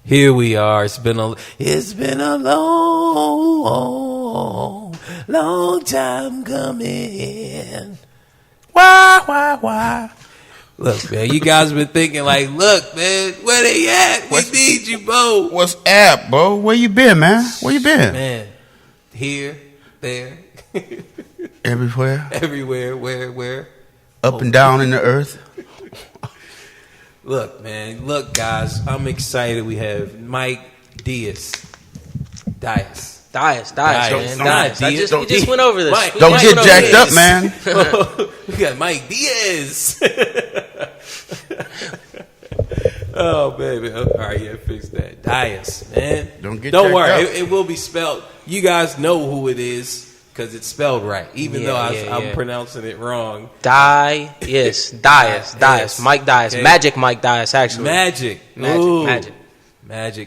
Here we are. It's been a long time coming. Why? Look, man, you guys been thinking like, look, man, where they at? We need you, Bo. What's up, Bo? Where you been, man? Where you been? Man, here, there. Everywhere? Everywhere, where? Up and down in the earth? Look, man. Look, guys. I'm excited. We have Mike Dyess. Dyess, man. Dyess. We just went over this. Mike, don't get jacked up, man. We got Mike Dyess. Oh, baby. All right, yeah, fix that. Dyess, man. Don't worry. It will be spelled. You guys know who it is because it's spelled right, even though I'm pronouncing it wrong. Dyess. Mike Dyess. Okay. Magic Mike Dyess, actually. Magic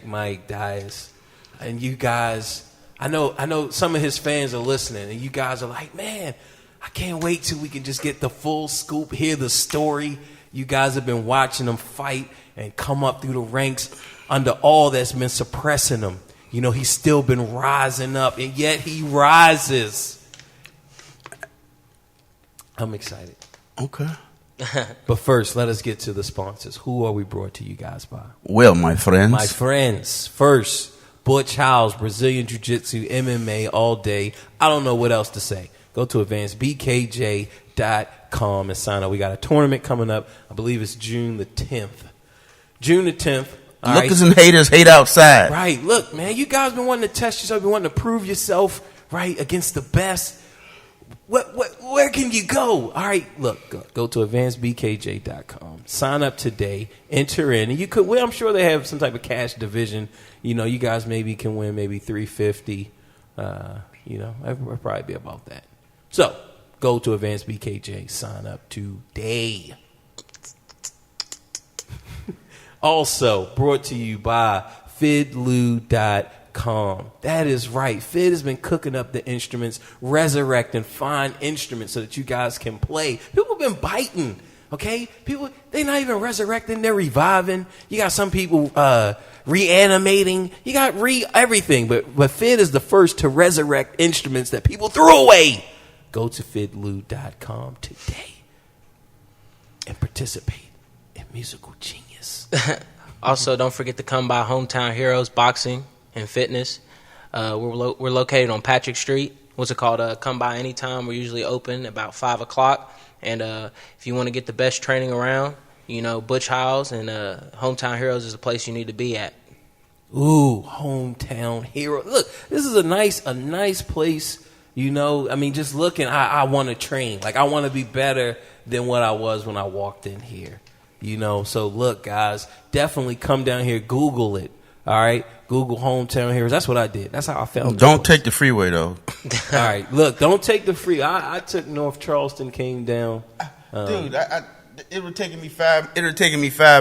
Mike Dyess. And you guys, I know some of his fans are listening, and you guys are like, man, I can't wait till we can just get the full scoop, hear the story. You guys have been watching him fight and come up through the ranks under all that's been suppressing him. You know, he's still been rising up, and yet he rises. I'm excited. Okay. But first, let us get to the sponsors. Who are we brought to you guys by? Well, my friends. First, Butch Howes, Brazilian Jiu-Jitsu, MMA all day. I don't know what else to say. Go to advancedbkj.com and sign up. We got a tournament coming up. I believe it's June the 10th. Lookers and haters hate outside. Right. Look, man, you guys been wanting to test yourself, been wanting to prove yourself, right, against the best. Where can you go? All right, look, go to advancedbkj.com. Sign up today. Enter in. And you could win. I'm sure they have some type of cash division. You know, you guys maybe can win maybe $350. It would probably be about that. So, go to advancedbkj. Sign up today. Also, brought to you by fidlu.com. That is right. Fid has been cooking up the instruments, resurrecting fine instruments so that you guys can play. People have been biting, okay? People, they're not even resurrecting, they're reviving. You got some people reanimating. You got everything. But Fid is the first to resurrect instruments that people threw away. Go to fidlu.com today and participate in musical genius. Also, don't forget to come by Hometown Heroes Boxing and Fitness. We're located on Patrick Street. What's it called? Come by anytime. We're usually open about 5 o'clock. And if you want to get the best training around, Butch Howes and Hometown Heroes is the place you need to be at. Ooh, Hometown Hero. Look, this is a nice place, You know, I mean, just looking, I want to train. Like, I want to be better than what I was when I walked in here. You know, so look, guys, definitely come down here, Google it. All right, Google Hometown Heroes. That's what I did. That's how I felt. Don't take the freeway though. All right, look, don't take the free. I took North Charleston, came down. Dude, it would taken me 5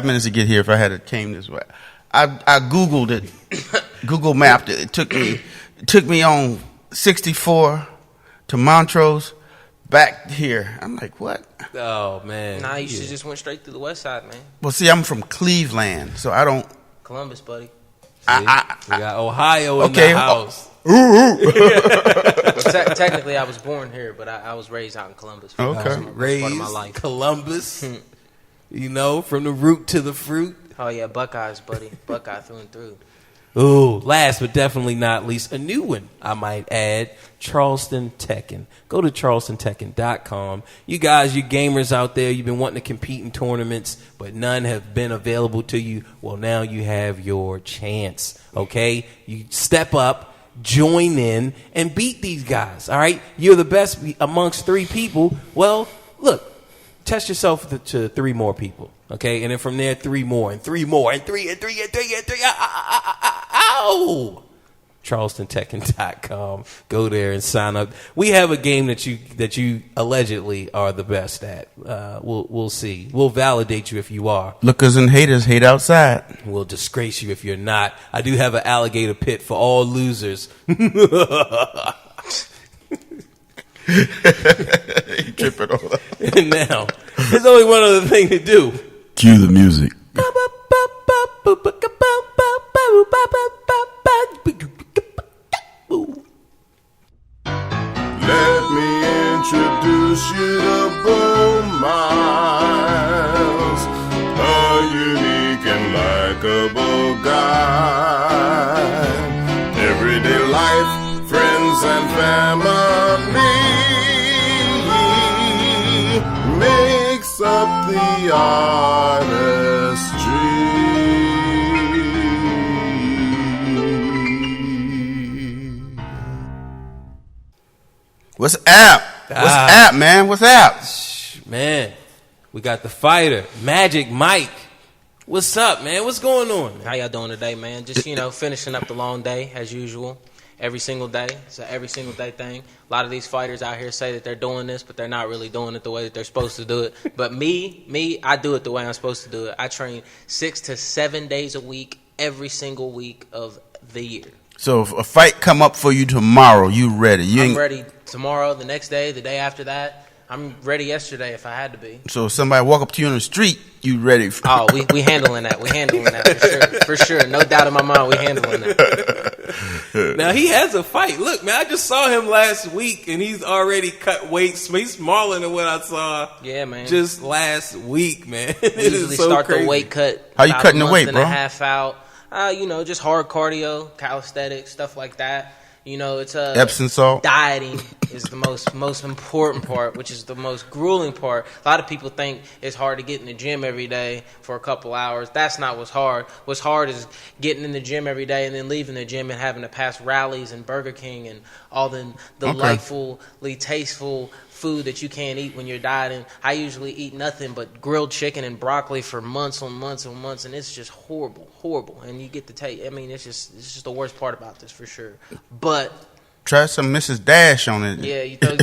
minutes to get here if I had came this way. I Googled it, Google mapped it. It took me on 64 to Montrose, back here. I'm like, what? Oh man, Nah, you should just went straight through the west side, man. Well, see, I'm from Cleveland, so I don't. Columbus, buddy. We got Ohio in okay. the house. Well, technically, I was born here, but I was raised out in Columbus. Okay. Raised part of my life. Columbus. You know, from the root to the fruit. Oh yeah, Buckeyes, buddy. Buckeye through and through. Ooh, last but definitely not least, a new one, I might add, Charleston Tekken. Go to charlestontekken.com. You guys, you gamers out there, you've been wanting to compete in tournaments, but none have been available to you. Well, now you have your chance, okay? You step up, join in, and beat these guys, all right? You're the best amongst 3 people. Well, look, test yourself to 3 more people. Okay, and then from there, 3 more, and 3 more, and 3, and 3, and 3, and 3. Ow! CharlestonTekken.com. Go there and sign up. We have a game that you allegedly are the best at. We'll see. We'll validate you if you are. Lookers and haters hate outside. We'll disgrace you if you're not. I do have an alligator pit for all losers. You tripping over. And now, there's only one other thing to do. Cue the music. Let me introduce you to Bo Miles, a unique and likable guy. Everyday life, friends and family makes up the artistry. What's up? What's up, man? What's up? Man, we got the fighter, Magic Mike. What's up, man? What's going on? How y'all doing today, man? Just, finishing up the long day as usual. Every single day. It's an every single day thing. A lot of these fighters out here say that they're doing this, but they're not really doing it the way that they're supposed to do it. But me, I do it the way I'm supposed to do it. I train 6 to 7 days a week, every single week of the year. So if a fight come up for you tomorrow, you ready? I'm ready tomorrow, the next day, the day after that. I'm ready yesterday if I had to be. So if somebody walk up to you on the street, you ready? Oh, we handling that. We handling that for sure. No doubt in my mind, we handling that. Now, he has a fight. Look, man, I just saw him last week, and he's already cut weight. He's smaller than what I saw just last week, man. We usually start the weight cut. How you cutting the weight, bro? A half out. Just hard cardio, calisthenics, stuff like that. It's Epsom salt. Dieting is the most important part, which is the most grueling part. A lot of people think it's hard to get in the gym every day for a couple hours. That's not what's hard. What's hard is getting in the gym every day and then leaving the gym and having to pass Rallies and Burger King and all the delightfully tasteful food that you can't eat when you're dieting. I usually eat nothing but grilled chicken and broccoli for months on months on months, and it's just horrible. And you get to taste. I mean, it's just the worst part about this for sure. But try some Mrs. Dash on it. Yeah, I tell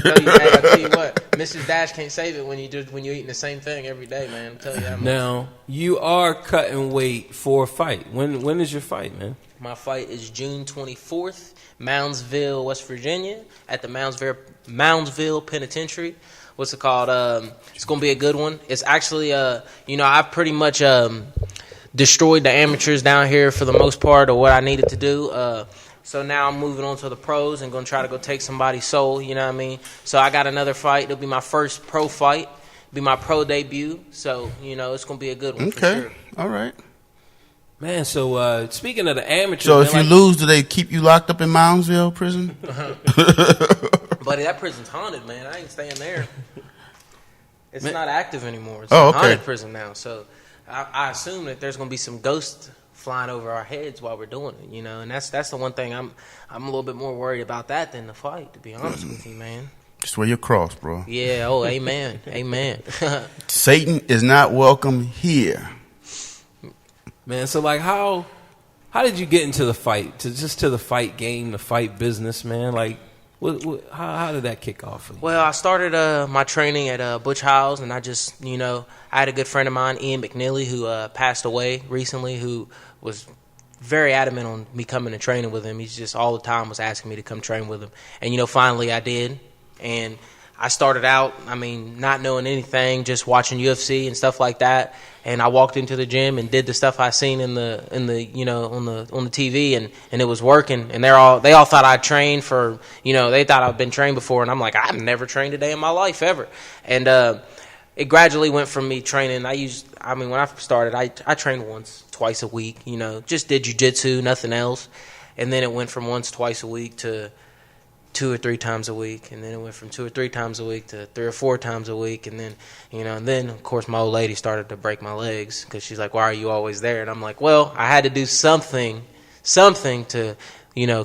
you what, Mrs. Dash can't save it when you're eating the same thing every day, man. I'm telling you that much. Now, you are cutting weight for a fight. When is your fight, man? My fight is June 24th, Moundsville, West Virginia, at the Moundsville Penitentiary. What's it called? It's going to be a good one. It's actually, I've pretty much destroyed the amateurs down here for the most part of what I needed to do. So now I'm moving on to the pros and going to try to go take somebody's soul, you know what I mean? So I got another fight. It'll be my first pro fight. It'll be my pro debut. So, it's going to be a good one for sure. All right. Man, so speaking of the amateurs... So if you lose, do they keep you locked up in Moundsville prison? Buddy, that prison's haunted, man. I ain't staying there. It's not active anymore. It's a haunted prison now. So I assume that there's going to be some ghosts flying over our heads while we're doing it, and that's the one thing I'm a little bit more worried about that than the fight, to be honest with you, man. Just wear your cross, bro. Yeah. Oh, amen, amen. Satan is not welcome here, man. So like, how did you get into the fight? To the fight game, the fight business, man. Like, how did that kick off for you? Well, I started my training at Butch Howes, and I just, I had a good friend of mine, Ian McNeely, who passed away recently, who was very adamant on me coming and training with him. He's just all the time was asking me to come train with him. And, finally I did. And I started out, not knowing anything, just watching UFC and stuff like that. And I walked into the gym and did the stuff I seen on the TV, and it was working. And they all thought I'd trained for, they thought I'd been trained before. And I'm like, I've never trained a day in my life ever. And it gradually went from me training. When I started, I trained once, twice a week. Just did jiu-jitsu, nothing else. And then it went from once, twice a week to 2 or 3 times a week, and then it went from 2 or 3 times a week to 3 or 4 times a week, and then, and then of course my old lady started to break my legs because she's like, "Why are you always there?" And I'm like, "Well, I had to do something to,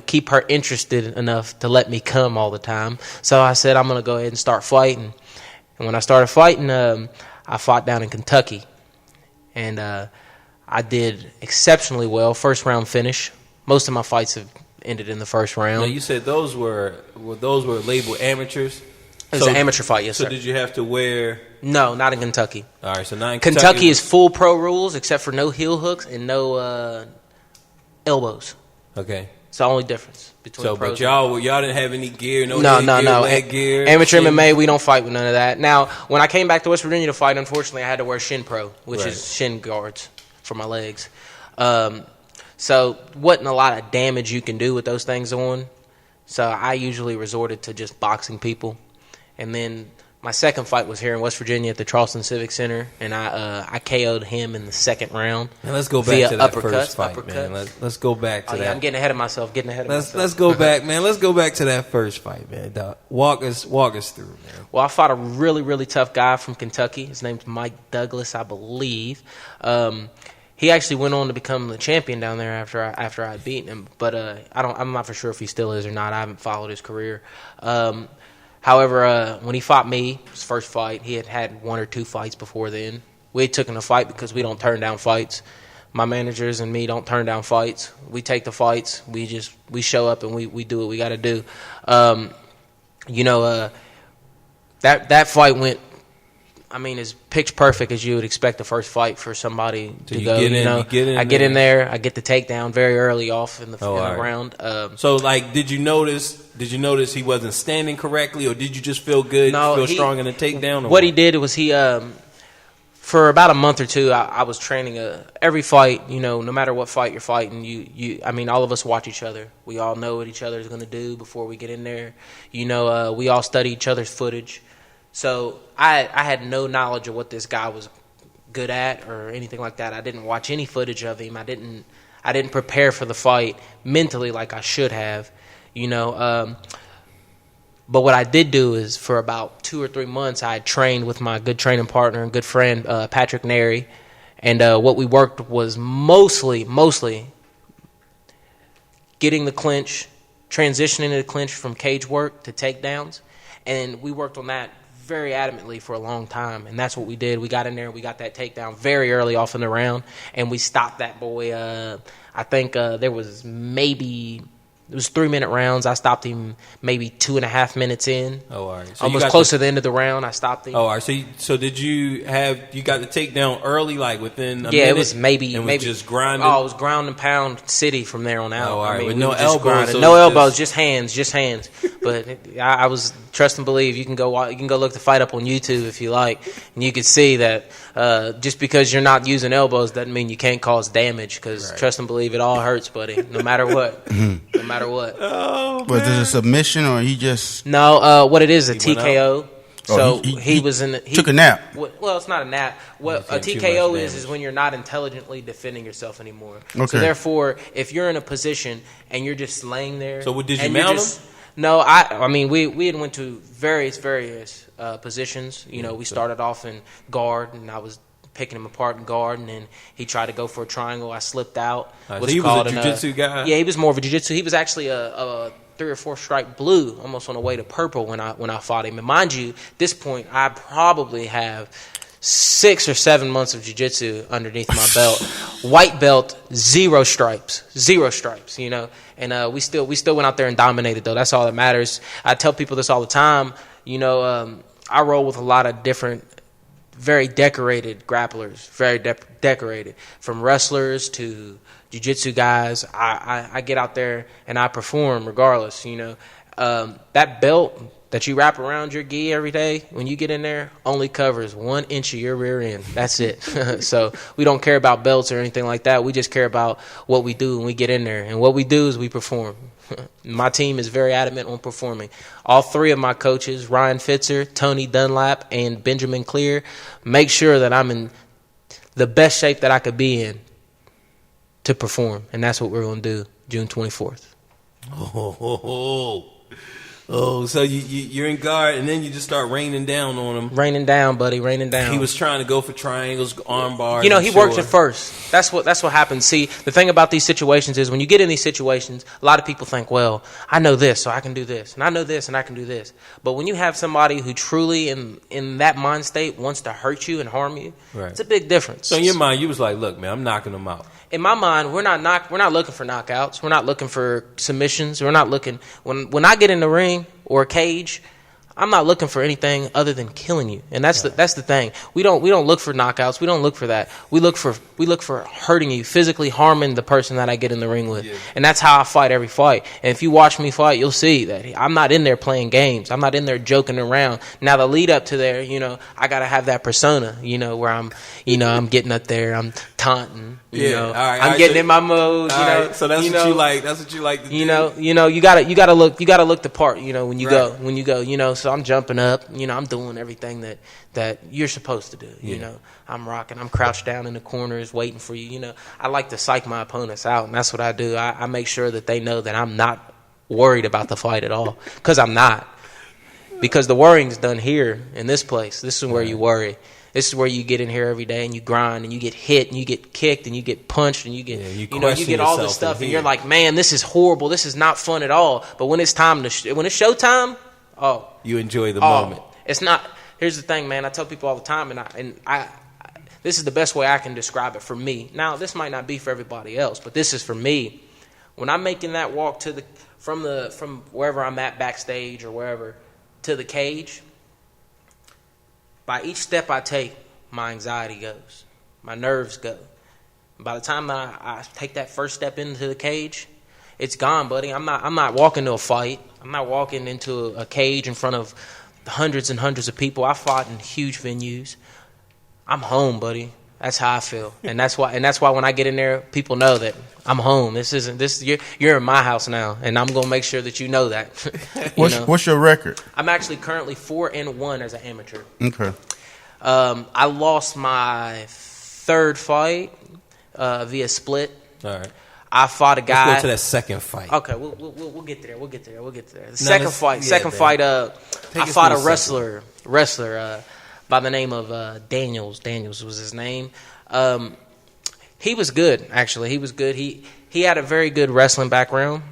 keep her interested enough to let me come all the time." So I said, I'm gonna go ahead and start fighting, and when I started fighting, I fought down in Kentucky, and I did exceptionally well. First round finish. Most of my fights have ended in the first round. Now you said those were labeled amateurs. It was an amateur fight, yes, sir. So did you have to wear? No, not in Kentucky. All right, so not in Kentucky is full pro rules except for no heel hooks and no elbows. Okay. It's the only difference between So, pros. but y'all didn't have any gear, no leg gear. Amateur MMA, we don't fight with none of that. Now, when I came back to West Virginia to fight, unfortunately, I had to wear Shin Pro, which is shin guards for my legs. So wasn't a lot of damage you can do with those things on. So I usually resorted to just boxing people. And then my second fight was here in West Virginia at the Charleston Civic Center, and I KO'd him in the second round. Now let's go back to that first fight, man. Let's go back to that. Yeah, I'm getting ahead of myself. Let's go back, man. Let's go back to that first fight, man. Walk us through, man. Well, I fought a really, really tough guy from Kentucky. His name's Mike Douglas, I believe. He actually went on to become the champion down there after I beat him, but I'm not for sure if he still is or not. I haven't followed his career. However, when he fought me, his first fight, he had 1 or 2 fights before then. We had taken a fight because we don't turn down fights. My managers and me don't turn down fights. We take the fights. We show up and we do what we got to do. That fight went. As pitch perfect as you would expect the first fight for somebody to go. I get in there, I get the takedown very early off in the round. So, like, did you notice he wasn't standing correctly, or did you just feel good, strong in the takedown? What he did was for about a month or 2, I was training every fight. No matter what fight you're fighting, all of us watch each other. We all know what each other is going to do before we get in there. We all study each other's footage. So I had no knowledge of what this guy was good at or anything like that. I didn't watch any footage of him. I didn't prepare for the fight mentally like I should have, But what I did do is for about 2 or 3 months, I had trained with my good training partner and good friend, Patrick Neri. And what we worked was mostly getting the clinch, transitioning the clinch from cage work to takedowns. And we worked on that very adamantly for a long time, and that's what we did. We got in there and we got that takedown very early off in the round, and we stopped that boy. I think there was maybe It was 3-minute rounds. I stopped him maybe 2.5 minutes in. Oh, all right. So almost close to the end of the round, I stopped him. Oh, all right. So did you got the takedown early, like within a minute? Yeah, it was maybe. And was just grinding? Oh, it was ground and pound city from there on out. Oh, all right. I mean, with no elbows? No elbows, just hands. But I was, trust and believe, you can go look the fight up on YouTube if you like, and you can see that just because you're not using elbows doesn't mean you can't cause damage, because trust and believe, it all hurts, buddy, no matter what. No matter what. Oh, was it a submission or he just... No, what it is, a TKO. So he was in the... He took a nap. Well, it's not a nap. What a TKO is when you're not intelligently defending yourself anymore. Okay. So therefore, if you're in a position and you're just laying there... So did you mount him? No, I mean, we had went to various positions. You know, we started off in guard, and I was picking him apart in guard, and then he tried to go for a triangle. I slipped out. So he was a jiu-jitsu guy? Yeah, he was more of a jiu-jitsu. He was actually a 3 or 4 stripe blue, almost on the way to purple when I fought him. And mind you, at this point, I probably have 6 or 7 months of jiu-jitsu underneath my belt. White belt, 0 stripes, you know. And we still went out there and dominated, though. That's all that matters. I tell people this all the time. You know, I roll with a lot of different, very decorated grapplers, very decorated, from wrestlers to jiu-jitsu guys. I get out there and I perform regardless, you know. That belt that you wrap around your gi every day, when you get in there, only covers 1 inch of your rear end. That's it. So we don't care about belts or anything like that. We just care about what we do when we get in there. And what we do is we perform. My team is very adamant on performing. All 3 of my coaches, Ryan Fitzer, Tony Dunlap, and Benjamin Clear, make sure that I'm in the best shape that I could be in to perform. And that's what we're going to do June 24th. Oh, so you're in guard, and then you just start raining down on him. Raining down, buddy, raining down. He was trying to go for triangles, arm bars. You know, he worked it first. That's what happens. See, the thing about these situations is when you get in these situations, a lot of people think, well, I know this, so I can do this, and I know this, and I can do this. But when you have somebody who truly, in that mind state, wants to hurt you and harm you, right, it's a big difference. So in your mind, you was like, look, man, I'm knocking him out. In my mind, we're not looking for knockouts. We're not looking for submissions. We're not looking when I get in the ring or a cage, I'm not looking for anything other than killing you. And that's the thing. We don't look for knockouts. We don't look for that. We look for hurting you, physically harming the person that I get in the ring with. Yeah. And that's how I fight every fight. And if you watch me fight, you'll see that I'm not in there playing games. I'm not in there joking around. Now the lead up to there, you know, I got to have that persona, you know, where I'm getting up there, I'm taunting, you know. All right, I'm getting in my mode, you know. Right. So that's what you like. That's what you like to do. You know, you got to look the part, you know, when you go, you know. So I'm jumping up, you know, I'm doing everything that you're supposed to do, you know. I'm rocking, I'm crouched down in the corners waiting for you, you know. I like to psych my opponents out, and that's what I do. I make sure that they know that I'm not worried about the fight at all, because I'm not. Because the worrying's done here in this place. This is where you worry. This is where you get in here every day and you grind and you get hit and you get kicked and you get punched and you get you get all this stuff and you're like, man, this is horrible. This is not fun at all. But when it's time when it's showtime, you enjoy the moment. It's not. Here's the thing, man. I tell people all the time, and I this is the best way I can describe it for me. Now, this might not be for everybody else, but this is for me. When I'm making that walk from wherever I'm at backstage or wherever to the cage, by each step I take, my anxiety goes, my nerves go. By the time that I take that first step into the cage, it's gone, buddy. I'm not walking to a fight. I'm not walking into a cage in front of hundreds and hundreds of people. I fought in huge venues. I'm home, buddy. That's how I feel, and that's why when I get in there, people know that I'm home. You're in my house now, and I'm gonna make sure that you know that. What's your record? I'm actually currently 4-1 as an amateur. Okay. I lost my 3rd fight via split. All right. I fought a guy. Let's go to that second fight. Okay, we'll get there. The second fight. I fought a wrestler by the name of Daniels. Daniels was his name. He was good, actually. He was good. He had a very good wrestling background,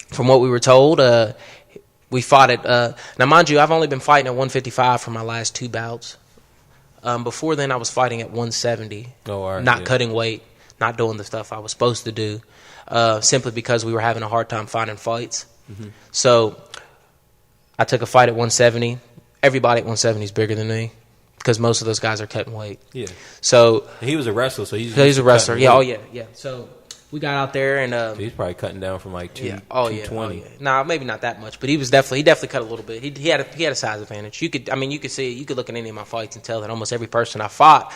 from what we were told. We fought at now, mind you, I've only been fighting at 155 for my last 2 bouts. Before then, I was fighting at 170, cutting weight, not doing the stuff I was supposed to do, simply because we were having a hard time finding fights. Mm-hmm. So I took a fight at 170. Everybody at 170 is bigger than me, because most of those guys are cutting weight. Yeah. So he was a wrestler, so he's a wrestler. Yeah. Weight. Oh yeah. So we got out there and so he's probably cutting down from like 220. Nah, maybe not that much, but he definitely cut a little bit. He had a size advantage. You could look at any of my fights and tell that almost every person I fought,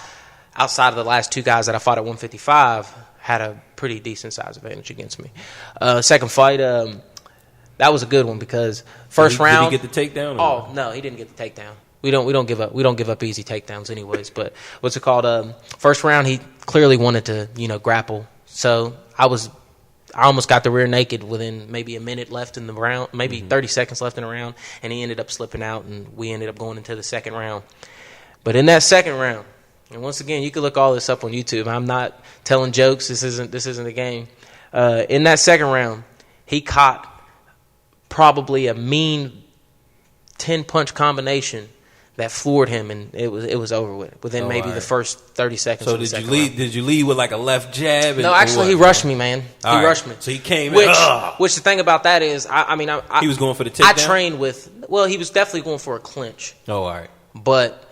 outside of the last 2 guys that I fought at 155, had a pretty decent size advantage against me. Second fight, that was a good one, because first round. Did he get the takedown? Oh no, he didn't get the takedown. We don't give up easy takedowns anyways. But what's it called? First round, he clearly wanted to grapple. So I almost got the rear naked within maybe a minute left in the round, maybe 30 seconds left in the round, and he ended up slipping out, and we ended up going into the second round. But in that second round, And once again, you can look all this up on YouTube. I'm not telling jokes. This isn't a game. In that second round, he caught probably a mean 10-punch combination that floored him, and it was over with within maybe the first 30 seconds. So of the did you second lead? round. Did you lead with like a left jab? No, actually, he rushed me, man. He rushed me. So he came which, in. Which the thing about that is, He was going for the takedown? I trained with. Well, he was definitely going for a clinch. Oh, all right. But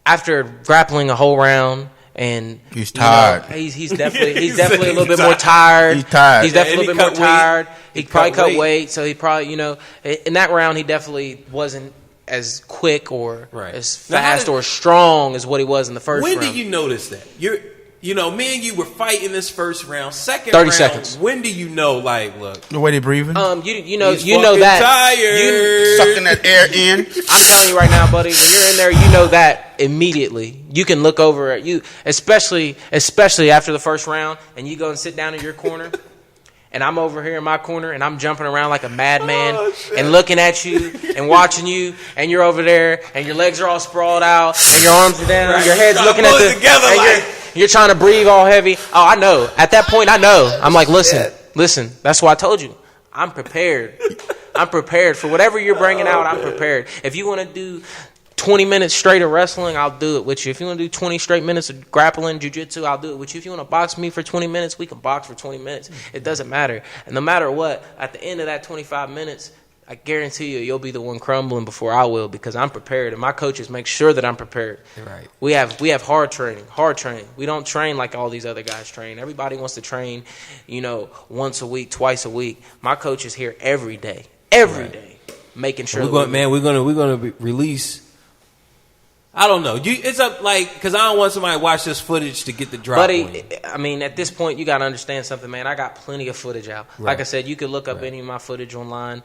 after grappling a whole round. And he's tired. He's definitely a little bit more tired. He's tired. He's definitely a little bit more tired. He probably cut weight, so he probably in that round he definitely wasn't as quick or as fast or strong as what he was in the first round. When did you notice that? Me and you were fighting this first round. Second 30 round, seconds. When do you know? Like, look, The way they breathing? You know he's that tired. Sucking that air in. I'm telling you right now, buddy, when you're in there, you know that immediately. You can look over at you, especially after the first round, and you go and sit down in your corner. And I'm over here in my corner, and I'm jumping around like a madman and looking at you and watching you, and you're over there, and your legs are all sprawled out, and your arms are down, your head's looking at you're trying to breathe all heavy. Oh, I know. At that point, I know. I'm like, listen. That's why I told you. I'm prepared. I'm prepared for whatever you're bringing out. I'm prepared. If you want to do 20 minutes straight of wrestling, I'll do it with you. If you want to do 20 straight minutes of grappling, jiu-jitsu, I'll do it with you. If you want to box me for 20 minutes, we can box for 20 minutes. It doesn't matter. And no matter what, at the end of that 25 minutes, I guarantee you'll be the one crumbling before I will, because I'm prepared, and my coaches make sure that I'm prepared. Right. We have hard training. We don't train like all these other guys train. Everybody wants to train, once a week, twice a week. My coach is here every day, making sure. We're gonna release. I don't know. It's up because I don't want somebody to watch this footage to get the drop. Buddy, at this point, you got to understand something, man. I got plenty of footage out. Right. Like I said, you could look up any of my footage online.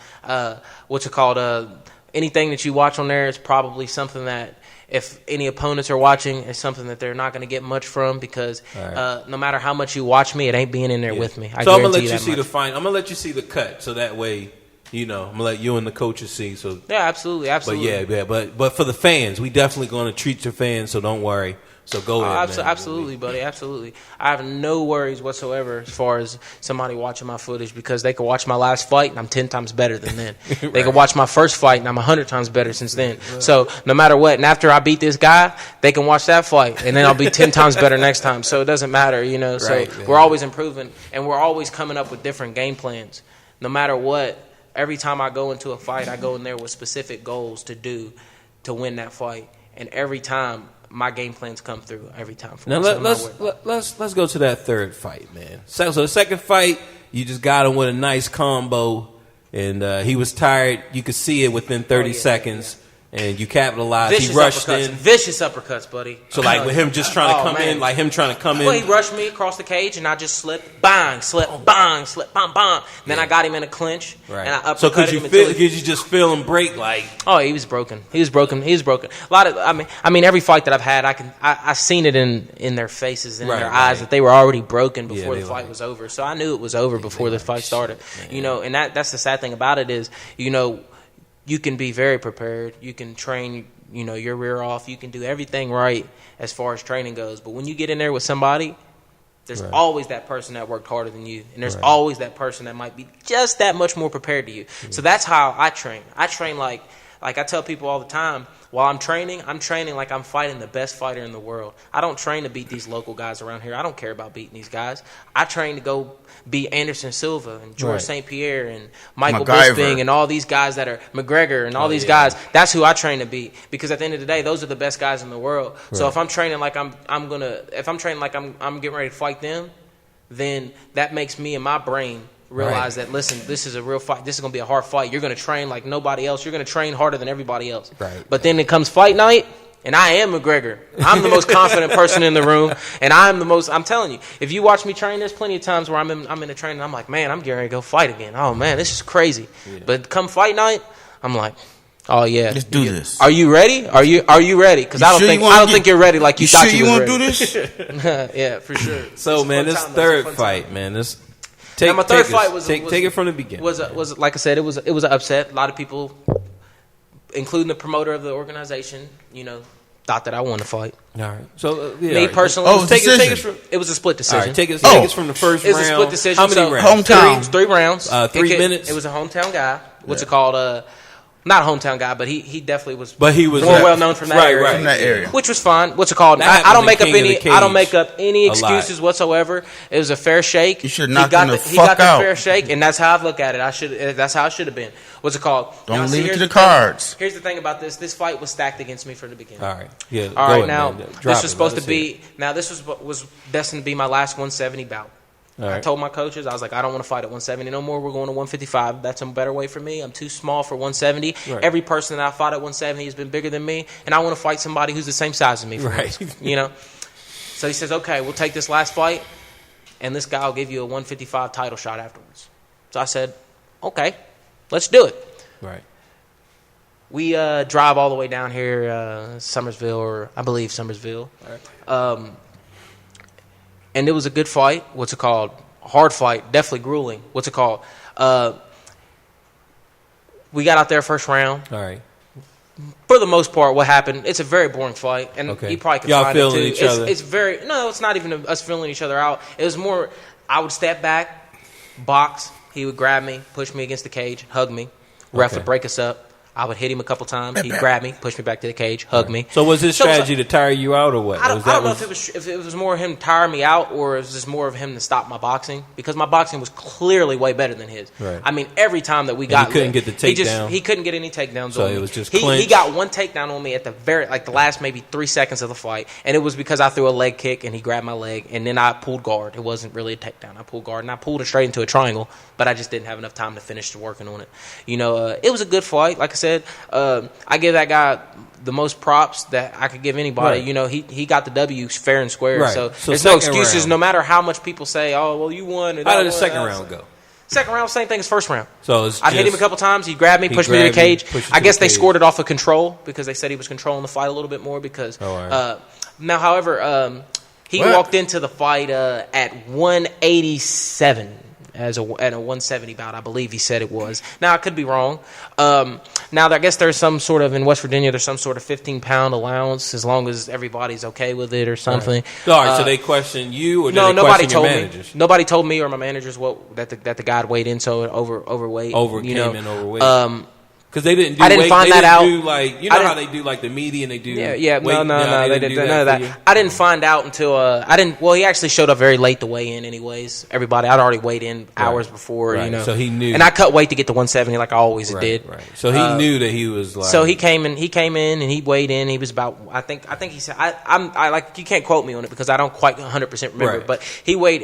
Anything that you watch on there is probably something that, if any opponents are watching, it's something that they're not going to get much from, because no matter how much you watch me, it ain't being in there with me. So I'm going to let you see the fight. I'm going to let you see the cut, so that way... I'm gonna let you and the coaches see. So yeah, absolutely. But for the fans, we definitely gonna treat your fans. So don't worry. So go ahead, man. Absolutely, buddy. Absolutely. I have no worries whatsoever as far as somebody watching my footage, because they could watch my last fight and I'm 10 times better than then. Right. They could watch my first fight and I'm 100 times better since then. Right. So no matter what, and after I beat this guy, they can watch that fight and then I'll be 10 times better next time. So it doesn't matter, So we're always improving, and we're always coming up with different game plans. No matter what. Every time I go into a fight, I go in there with specific goals to win that fight, and every time my game plans come through. Every time. Now let's go to that third fight, man. So the second fight, you just got him with a nice combo, and he was tired. You could see it within 30 seconds. And you capitalized. He rushed in. Vicious uppercuts, buddy. So, with him just trying to come in, him trying to come in. Well, he rushed me across the cage, and I just slipped, bang, slip, bang, slip, bang, bang. Then I got him in a clinch, and I uppercut him. Could you just feel him break, Oh, he was broken. He was broken. A lot of, every fight that I've had, I seen it in their faces and in their eyes that they were already broken before the fight was over. So I knew it was over before the fight started. And that's the sad thing about it is, you can be very prepared. You can train, your rear off. You can do everything right as far as training goes. But when you get in there with somebody, there's always that person that worked harder than you. And there's always that person that might be just that much more prepared to you. So that's how I train. I train like I tell people all the time, while I'm training like I'm fighting the best fighter in the world. I don't train to beat these local guys around here. I don't care about beating these guys. I train to go beat Anderson Silva and George St. Pierre and Michael Bisping and all these guys that are McGregor and all these guys. That's who I train to beat, because at the end of the day, those are the best guys in the world. Right. So if I'm training like I'm getting ready to fight them, then that makes me in my brain realize that, listen, this is a real fight. This is going to be a hard fight. You're going to train like nobody else. You're going to train harder than everybody else. Right. But then it comes fight night, and I am McGregor. I'm the most confident person in the room, and I'm telling you, if you watch me train, there's plenty of times where I'm in the training, I'm like, man, I'm getting ready to go fight again. Oh, man, this is crazy. Yeah. But come fight night, I'm like, oh, yeah. Let's do this. Are you ready? Are you ready? Because I don't think you're ready like you thought you were ready. You sure you want to do this? Yeah, for sure. So, man, this third fight, man, my third fight was take it from the beginning. Was like I said, it was an upset. A lot of people, including the promoter of the organization, thought that I won the fight. All right. So Me personally, take us from, it was a split decision. all right, take us from the first round. It was a split decision. How many So, rounds? Hometown. Three rounds. 3 minutes? It was a hometown guy. What's it called? Not a hometown guy, but he definitely was. But he was more well known from that area. From that area. Which was fine. What's it called? That I don't happens make in up King of any. the I don't Cage make up any a lot. excuses whatsoever. It was a fair shake. You should He knock got him the He got fuck the out. fair shake, and that's how I look at it. That's how it should have been. What's it called? Don't Now, see, leave it here's to the thing. cards. Here's the thing about this. This fight was stacked against me from the beginning. All right. Yeah. All go right, ahead, now man. Drop this it. was supposed Let to us hear be. Now this was destined to be my last 170 bout. All right. I told my coaches, I was like, I don't want to fight at 170 no more. We're going to 155. That's a better way for me. I'm too small for 170. Right. Every person that I fought at 170 has been bigger than me, and I want to fight somebody who's the same size as me. Right. You know. So he says, okay, we'll take this last fight, and this guy will give you a 155 title shot afterwards. So I said, okay, let's do it. Right. We drive all the way down here, Summersville, or I believe Summersville. Right. And it was a good fight. What's it called? Hard fight. Definitely grueling. What's it called? We got out there first round. All right. For the most part, what happened, it's a very boring fight. And Okay. he probably could Y'all find it feeling too. each other? It's very, no, it's not even us feeling each other out. It was more, I would step back, box. He would grab me, push me against the cage, hug me. Ref Okay. would break us up. I would hit him a couple times. He'd grab me, push me back to the cage, hug me. So was his So it was strategy to tire you out or what? I don't know if it was more him tiring me out or it was just more of him to stop my boxing, because my boxing was clearly way better than his. Right. I mean, every time that we got, he couldn't get the takedown? He couldn't get any takedowns. So on it me. was just he clinch? got one takedown on me at the last maybe 3 seconds of the fight, and it was because I threw a leg kick and he grabbed my leg, and then I pulled guard. It wasn't really a takedown. I pulled guard and I pulled it straight into a triangle, but I just didn't have enough time to finish working on it. You know, it was a good fight. Like I said, I give that guy the most props that I could give anybody. Right. You know, he got the W fair and square. Right. So there's second no excuses. round. No matter how much people say, "Oh, well, you won." How did the second round go? Second round, same thing as first round. So it's I hit him a just- couple times. He grabbed me, He pushed me to the grabbed you, cage. pushed you I to guess the they cage. scored it off of control because they said he was controlling the fight a little bit more. Because Oh, all right. now, however, he What? walked into the fight at 187 at a 170 bout, I believe he said it was. Now I could be wrong. Now I guess there's some sort of in West Virginia there's some sort of 15-pound allowance as long as everybody's okay with it or something. So, all right, so they question you or did No, they nobody question your told me. managers? Nobody told me or my managers that the guy weighed in so overweight. Came in overweight. Because they didn't do I didn't weight, find they that didn't out. do like, you know I how didn't- they do like the media and they do Yeah, weight? no, they didn't do none of for you? that. I didn't find out until well, he actually showed up very late to weigh in anyways. Everybody, I'd already weighed in hours before, Right. you know. So he knew. And I cut weight to get to 170 like I always Right, did. right. So he knew that he was like. So he came in and he weighed in. He was about I think he said I like you can't quote me on it because I don't quite 100% remember, Right. but he weighed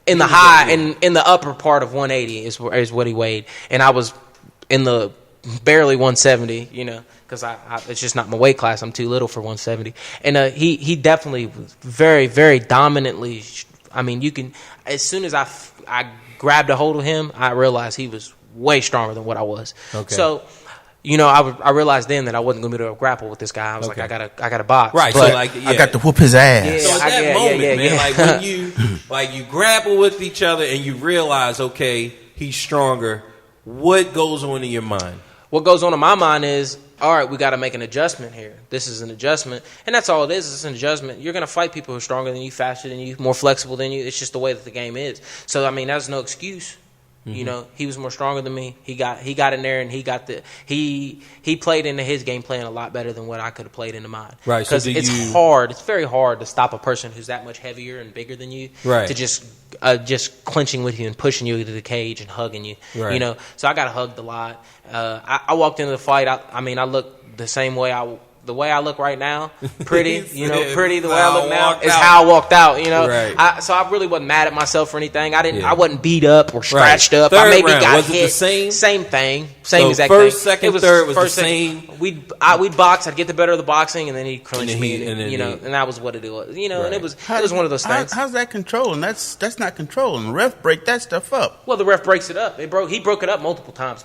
in the high in the upper part of 180 is what he weighed, and I was in the barely 170, you know, because I it's just not my weight class. I'm too little for 170, and he definitely was very, very dominantly. I mean, you can as soon as I grabbed a hold of him, I realized he was way stronger than what I was. Okay. So, you know, I realized then that I wasn't going to be able to grapple with this guy. I was Okay. like, I got to box. Right, But so like, yeah. I got to whoop his ass. Yeah. So at that yeah, moment, yeah, man, yeah. like when you grapple with each other and you realize, okay, he's stronger. What goes on in your mind? What goes on in my mind is, all right, we got to make an adjustment here. This is an adjustment, and that's all it is. It's an adjustment. You're going to fight people who are stronger than you, faster than you, more flexible than you. It's just the way that the game is. So I mean, that's no excuse. You know, he was more stronger than me. He got in there and he played into his game plan a lot better than what I could have played into mine. Right, so Because it's hard. It's very hard to stop a person who's that much heavier and bigger than you. Right. To just clinching with you and pushing you to the cage and hugging you. Right. You know, so I got hugged a lot. I walked into the fight. I mean, I looked the same way the way I look right now, pretty, you know, pretty. The way I look now is how I walked out, you know. Right. So I really wasn't mad at myself or anything. I wasn't beat up or scratched up. Third I maybe round, got was it hit. the same? Same thing. So Exact first, thing. second, third was the same? We'd box. I'd get the better of the boxing, and then he'd crunch me, and then you know, he- and that was what it was. You know, and Right. it was one of those things. How's that controlling? That's not controlling. The ref break that stuff up. Well, the ref breaks it up. He broke it up multiple times.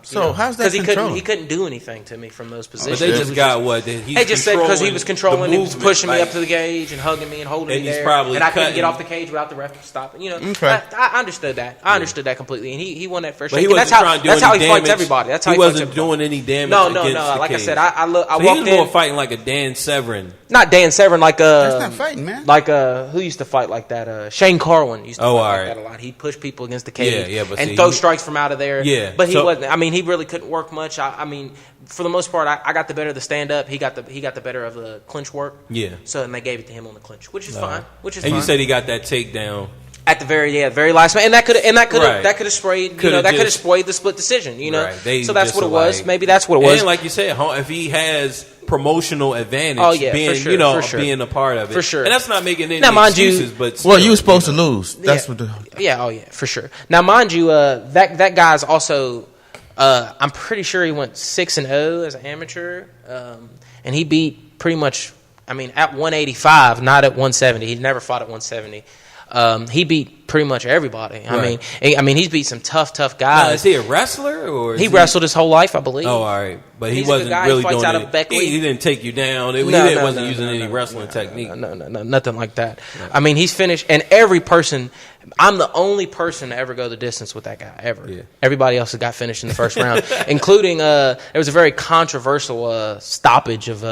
So how's that Because controlling? he couldn't do anything to me from those But positions. they just got what? That he's They just said because he was controlling, he was movement, pushing me like- up to the cage and hugging me and holding And me he's there, probably and I couldn't cutting. get off the cage without the ref stopping. You know, Okay. I understood that. I understood that completely, and he won that first. But shake. he And wasn't that's trying to do that's how any he damage. fights everybody. That's how he he fights wasn't everybody. doing any damage. No. against the Like I cage. said, I So he walked was more in. fighting like a Dan Severn. Not Dan Severn, like That's not fighting, man. Like who used to fight like that? Shane Carwin used to Oh, fight all like right. that a lot. He pushed people against the cage, Yeah, but and see, throw he- strikes from out of there. Yeah, but he so- wasn't. I mean, he really couldn't work much. I mean, for the most part, I got the better of the stand up. He got the better of the clinch work. Yeah. So and they gave it to him on the clinch, which is fine. Which is And fine. you said he got that takedown. At the very last minute, and that could Right. have sprayed. Coulda That could have just- swayed the split decision. You know, Right. They so that's just what it were was. like- Maybe that's what it was. And like you said, if he has promotional advantage, Oh, yeah, for being sure, for sure. being a part of it, For sure. And that's not making any Now, mind you- excuses, but Well, still, you were supposed know. to lose. That's Yeah. what the. Yeah, oh yeah, for sure. Now, mind you, that guy's also. I'm pretty sure he went 6-0 as an amateur, and he beat pretty much. I mean, at 185, not at 170. He never fought at 170. He beat pretty much everybody. Right. I mean, he's beat some tough Now, guys. is he a wrestler or is He wrestled his whole life, I believe. Oh, all right, but he He's a good wasn't guy. He really fights doing out of it. Beckley. He didn't take you down. He No, wasn't no, using no, any no, wrestling technique. No, nothing like that. I mean, he's finished, and every person. I'm the only person to ever go the distance with that guy ever. Yeah. Everybody else has got finished in the first round, including there was a very controversial stoppage of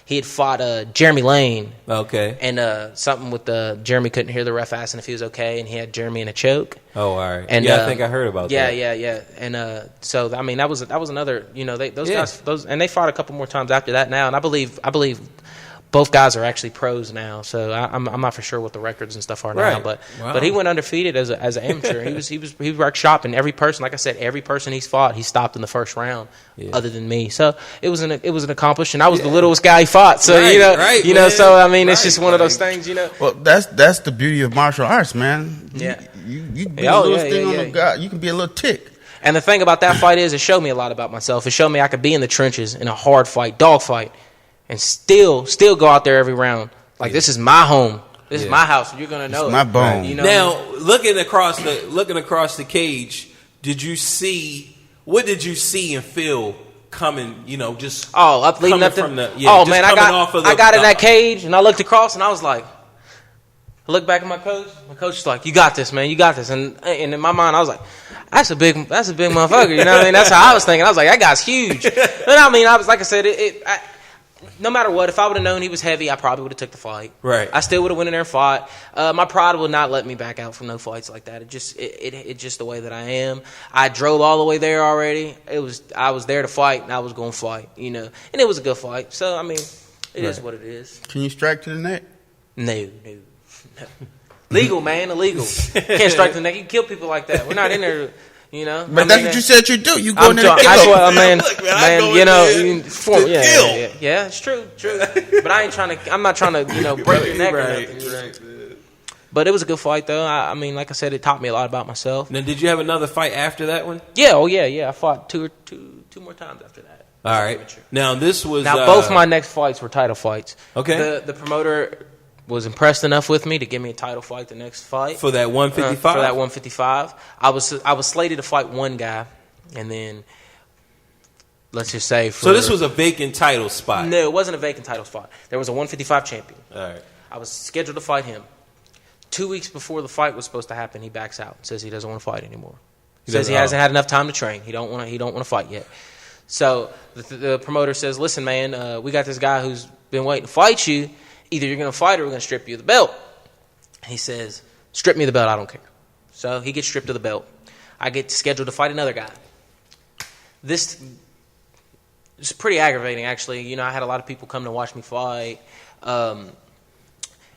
he had fought Jeremy Lane, Okay. and something with Jeremy couldn't hear the ref asking if he was okay, and he had Jeremy in a choke. Oh, all right. And yeah, I think I heard about yeah, that. Yeah. And so I mean that was another, you know, those Yeah. guys and they fought a couple more times after that now, and I believe both guys are actually pros now. So I'm not for sure what the records and stuff are now, Right. but Wow. but he went undefeated as an amateur. he worked shop, and every person, like I said, every person he's fought, he stopped in the first round, other than me. So it was an accomplishment. I was the littlest guy he fought. So Right, you know. man. So I mean, it's Right, just one of those right. things, you know. Well, that's the beauty of martial arts, man. Yeah. You can be Oh, a little yeah, thing yeah, on the guy. You can be a little tick. And the thing about that fight is, it showed me a lot about myself. It showed me I could be in the trenches in a hard fight, dog fight, and still go out there every round. Like, this is my home. This is my house. And you're gonna know my it. bone. You know Now, looking across the cage, what did you see and feel coming? You know, just leading up to. from the Oh just man, coming off of I got in that cage and I looked across and I was like, I looked back at my coach. My coach was like, "You got this, man. You got this." And in my mind, I was like, "That's a big motherfucker." You know what I mean? That's how I was thinking. I was like, "That guy's huge." But I mean, I was like I said, no matter what, if I would have known he was heavy, I probably would have took the fight. Right. I still would have went in there and fought. My pride would not let me back out from no fights like that. It's just the way that I am. I drove all the way there already. I was there to fight, and I was going to fight, you know. And it was a good fight. So I mean, it is what it is. Can you strike to the neck? No. Legal, man, illegal. Can't strike the neck. You can kill people like that. We're not in there, you know. But that's what you said you do. You go in there to That's kill. what, man. Look, man, I go You in know, there to kill. yeah, it's true. But I'm not trying to, you know, break your neck or nothing. You know? But it was a good fight, though. I mean, like I said, it taught me a lot about myself. Now, did you have another fight after that one? Yeah, I fought two more times after that. All right. Now this was Both my next fights were title fights. Okay. The promoter was impressed enough with me to give me a title fight the next fight. for that 155. For that 155. I was slated to fight one guy, and then let's just say So this was a vacant title spot. No, it wasn't a vacant title spot. There was a 155 champion. All right. I was scheduled to fight him. 2 weeks before the fight was supposed to happen, he backs out. Says he doesn't want to fight anymore. Says he hasn't had enough time to train. He don't want to fight yet. So the promoter says, "Listen, man, we got this guy who's been waiting to fight you. Either you're going to fight or we're going to strip you of the belt." And he says, "Strip me of the belt. I don't care." So he gets stripped of the belt. I get scheduled to fight another guy. This is pretty aggravating, actually. You know, I had a lot of people come to watch me fight.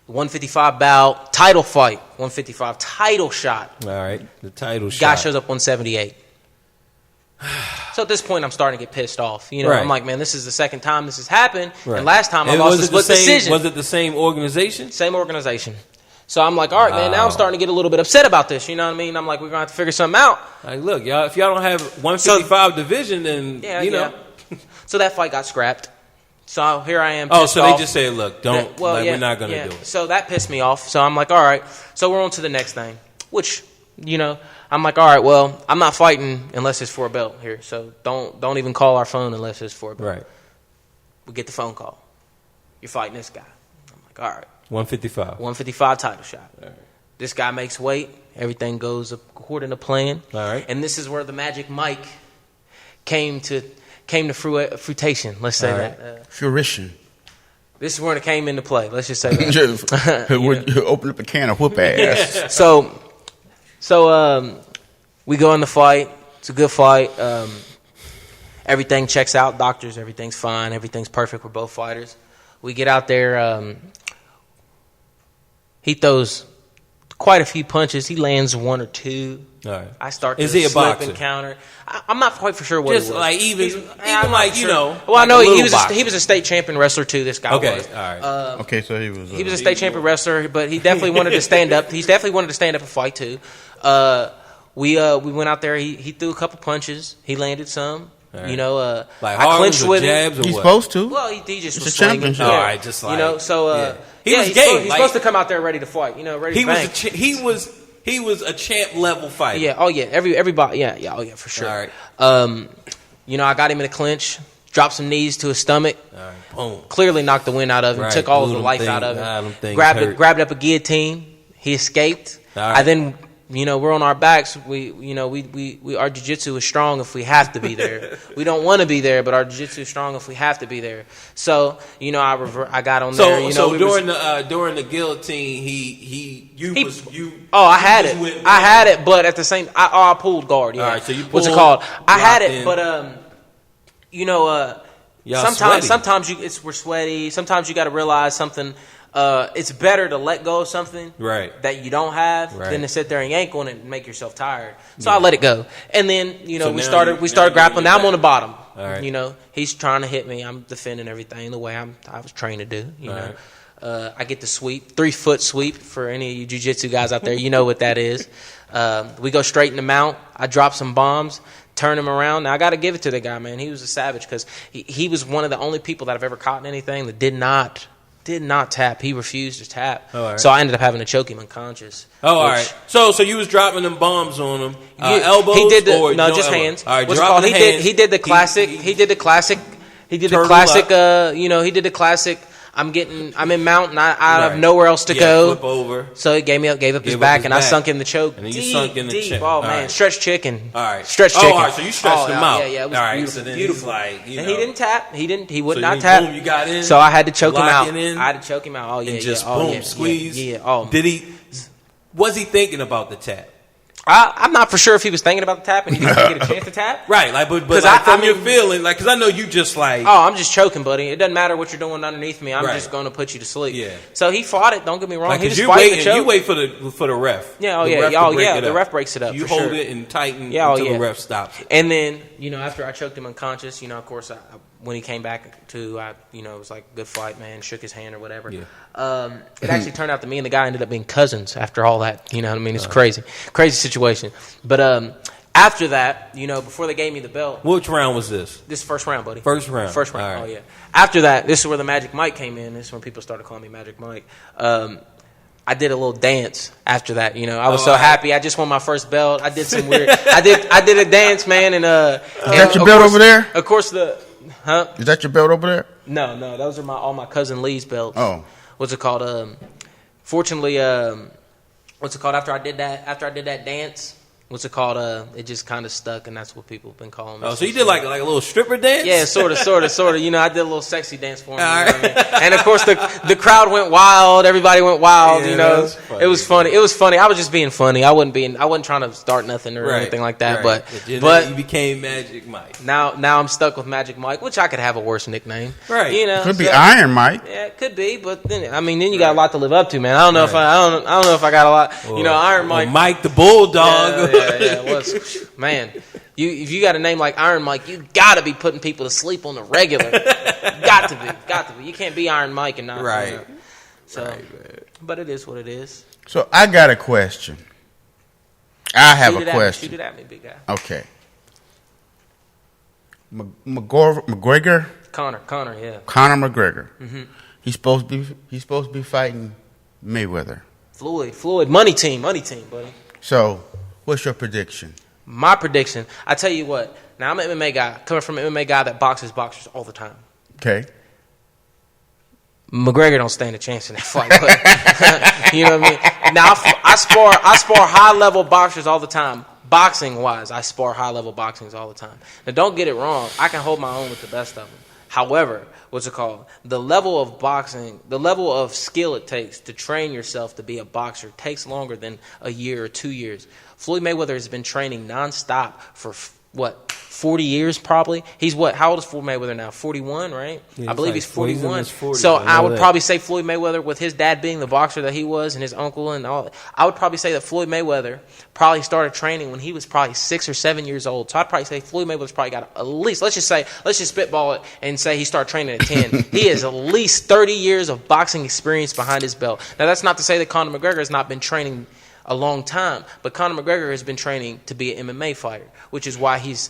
155 bout, title fight, 155 title shot. All right. The title shot. Guy shows up 178. So at this point, I'm starting to get pissed off. You know, Right. I'm like, man, this is the second time this has happened. Right. And last time I And lost was a it the split same? decision. Was it the same organization? Same organization. So I'm like, all right, man, now I'm starting to get a little bit upset about this. You know what I mean? I'm like, we're going to have to figure something out. Like, look, y'all. If y'all don't have 155 division, then you know. So that fight got scrapped. So here I am. Oh, pissed so off. they just said, look, don't. We're not going to do it. So that pissed me off. So I'm like, all right. So we're on to the next thing, which, you know, I'm like, all right, well, I'm not fighting unless it's for a belt here. So don't even call our phone unless it's for a belt. Right. We get the phone call. You're fighting this guy. I'm like, all right. 155. 155 title shot. All right. This guy makes weight. Everything goes according to plan. All right. And this is where the Magic Mike came to fruitation. Let's say that. Fruition. This is where it came into play. Let's just say that. You open up a can of whoop ass. So we go in the fight. It's a good fight. Everything checks out. Doctors, everything's fine. Everything's perfect for both fighters. We get out there. He throws quite a few punches. He lands one or two. All right. I start Is to he a slip boxer? and counter. I'm not quite for sure what Just it was. like even I'm not like sure. you know. Well, I like know a he little was boxer. he was a state champion wrestler too. This guy Okay. was. All right. Okay, so he was. He was a state champion wrestler, but he definitely wanted to stand up. He definitely wanted to stand up and fight too. We went out there. He threw a couple punches. He landed some. Right. You know, like I clinched or with jabs him. or He's what? supposed to. Well, he just It's was a swinging. championship. Yeah. All right, just like you know, so yeah. He was he's game. Supposed, he's Like- supposed to come out there ready to fight. You know, ready He to was bang. he was a champ level fighter. Yeah. Oh yeah. Everybody. Yeah. Oh yeah. For sure. All right. You know, I got him in a clinch. Dropped some knees to his stomach. All right. Boom. Clearly knocked the wind out of him. Right, Took all of blew the them life things- out of them him. things Grabbed hurt. up a guillotine. He escaped. All right. I then, you know, we're on our backs. We our jiu-jitsu is strong if we have to be there. We don't want to be there, but our jiu-jitsu is strong if we have to be there. So, you know, I got on there. You know, during the guillotine, you. Oh, I had it. went- I had it, but at the same, I pulled guard. Yeah. All right, so you What's it pulled, called? I had locked it, in. but you know, Y'all sweaty. sometimes we're sweaty. Sometimes you got to realize something. It's better to let go of something Right. that you don't have Right. than to sit there and yank on it and make yourself tired. So I let it go, and then you know So we now started you're grappling. Now I'm on the bottom. All right. You know he's trying to hit me. I'm defending everything the way I was trained to do. You All know. right. I get the sweep, 3-foot sweep for any of you jiu-jitsu guys out there. You know what that is. We go straight in the mount. I drop some bombs, turn him around. Now, I got to give it to the guy, man. He was a savage because he was one of the only people that I've ever caught in anything that did not tap. He refused to tap. All right. So I ended up having to choke him unconscious. Oh, all right. So you was dropping them bombs on him. Elbows He did or no, no just elbow? hands. All right, What's it dropping called? the hands. He did the classic. He did the classic. He did the Turtle classic. up. You know, he did the classic. I'm in mount and I Right. have nowhere else to Yeah, go. flip over. So he gave up his Gave up back, his and I back. sunk in the choke. And then you deep, sunk in the deep. chin. Oh All man, right. stretch chicken. All right. Stretch Oh, chicken. all right, so you stretched him out. Yeah, yeah, it was All right, beautiful. so then beautiful. he's like, you And know. he didn't tap. He would So not you- tap. boom, you got in, So I had to choke him out. locking in, I had to choke him out. Oh yeah, and just yeah. Oh, boom, yeah, squeeze. Yeah, yeah. Oh, Was he thinking about the tap? I'm not for sure if he was thinking about the tap and he didn't get a chance to tap. Right, like, but 'Cause like, from I your mean- feeling, like, because I know you just like, Oh, I'm just choking, buddy. It doesn't matter what you're doing underneath me. I'm Right. just going to put you to sleep. Yeah. So he fought it. Don't get me wrong. like, he because was you fighting wait, the choke. you wait for the ref. Yeah, oh, The yeah. ref to Oh, break yeah, it the up. ref breaks it up, You for hold sure. it and tighten Yeah, oh, until yeah. the ref stops it. And then, you know, after I choked him unconscious, you know, of course, when he came back to, you know, it was like, good fight, man, shook his hand or whatever. Yeah. It actually turned out that me and the guy ended up being cousins after all that. You know what I mean? It's crazy. Crazy situation. But after that, you know, before they gave me the belt, Which round was this? this first round, buddy. First round. First round. All right. Oh, yeah. After that, this is where the Magic Mike came in. This is when people started calling me Magic Mike. I did a little dance after that. You know, I was so happy. I just won my first belt. I did some weird. I did a dance, man. And Is that your belt over there? Of course, Is that your belt over there? No, those are all my cousin Lee's belts. Oh. What's it called? Fortunately, what's it called? After I did that dance, what's it called? It just kind of stuck, and that's what people have been calling me. Oh, so you did like a little stripper dance? Yeah, sort of. You know, I did a little sexy dance for him. You know what I mean? And of course, the crowd went wild. Everybody went wild. Yeah, you know, that was funny. it was funny. I was just being funny. I wasn't trying to start nothing or anything like that. right. But you became Magic Mike. now I'm stuck with Magic Mike, which I could have a worse nickname. Right. You know, Could be Iron Mike. Yeah, it could be, but then you got a lot to live up to, man. I don't know if I don't know if I got a lot. You know, Iron Mike. Mike the Bulldog. Yeah. Man, if you got a name like Iron Mike, you got to be putting people to sleep on the regular. got to be. You can't be Iron Mike and not. Right. You know. So, but it is what it is. So I got a question. I have a question. Shoot it at me, big guy. Okay. McGregor? Connor, yeah. Conor McGregor. Mm-hmm. He's supposed to be fighting Mayweather. Floyd, money team, buddy. So, what's your prediction? My prediction, I tell you what. Now I'm an MMA guy, coming from an MMA guy that boxes boxers all the time. Okay. McGregor don't stand a chance in that fight. But, you know what I mean? Now, I spar high-level boxers all the time. Boxing-wise, I spar high-level boxings all the time. Now, don't get it wrong. I can hold my own with the best of them. However, what's it called? The level of boxing, the level of skill it takes to train yourself to be a boxer takes longer than a year or 2 years. Floyd Mayweather has been training nonstop for, 40 years probably. He's what? How old is Floyd Mayweather now? 41, right? Yeah, I believe like he's 41. 40s, So I would that. probably say Floyd Mayweather, with his dad being the boxer that he was and his uncle and all, I would probably say that Floyd Mayweather probably started training when he was probably 6 or 7 years old. So I'd probably say Floyd Mayweather's probably got at least, let's just spitball it and say he started training at 10. He has at least 30 years of boxing experience behind his belt. Now, that's not to say that Conor McGregor has not been training a long time, but Conor McGregor has been training to be an MMA fighter, which is why he's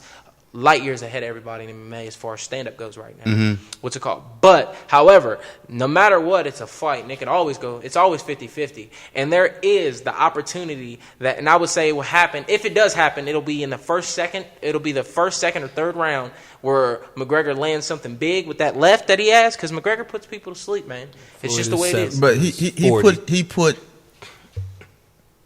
light years ahead of everybody in MMA as far as stand-up goes right now. Mm-hmm. What's it called? But, however, no matter what, it's a fight. And it can always go, it's always 50-50. And there is the opportunity that, and I would say it will happen, if it does happen, it'll be the first, second, or third round where McGregor lands something big with that left that he has, because McGregor puts people to sleep, man. It's just the way it is. But he put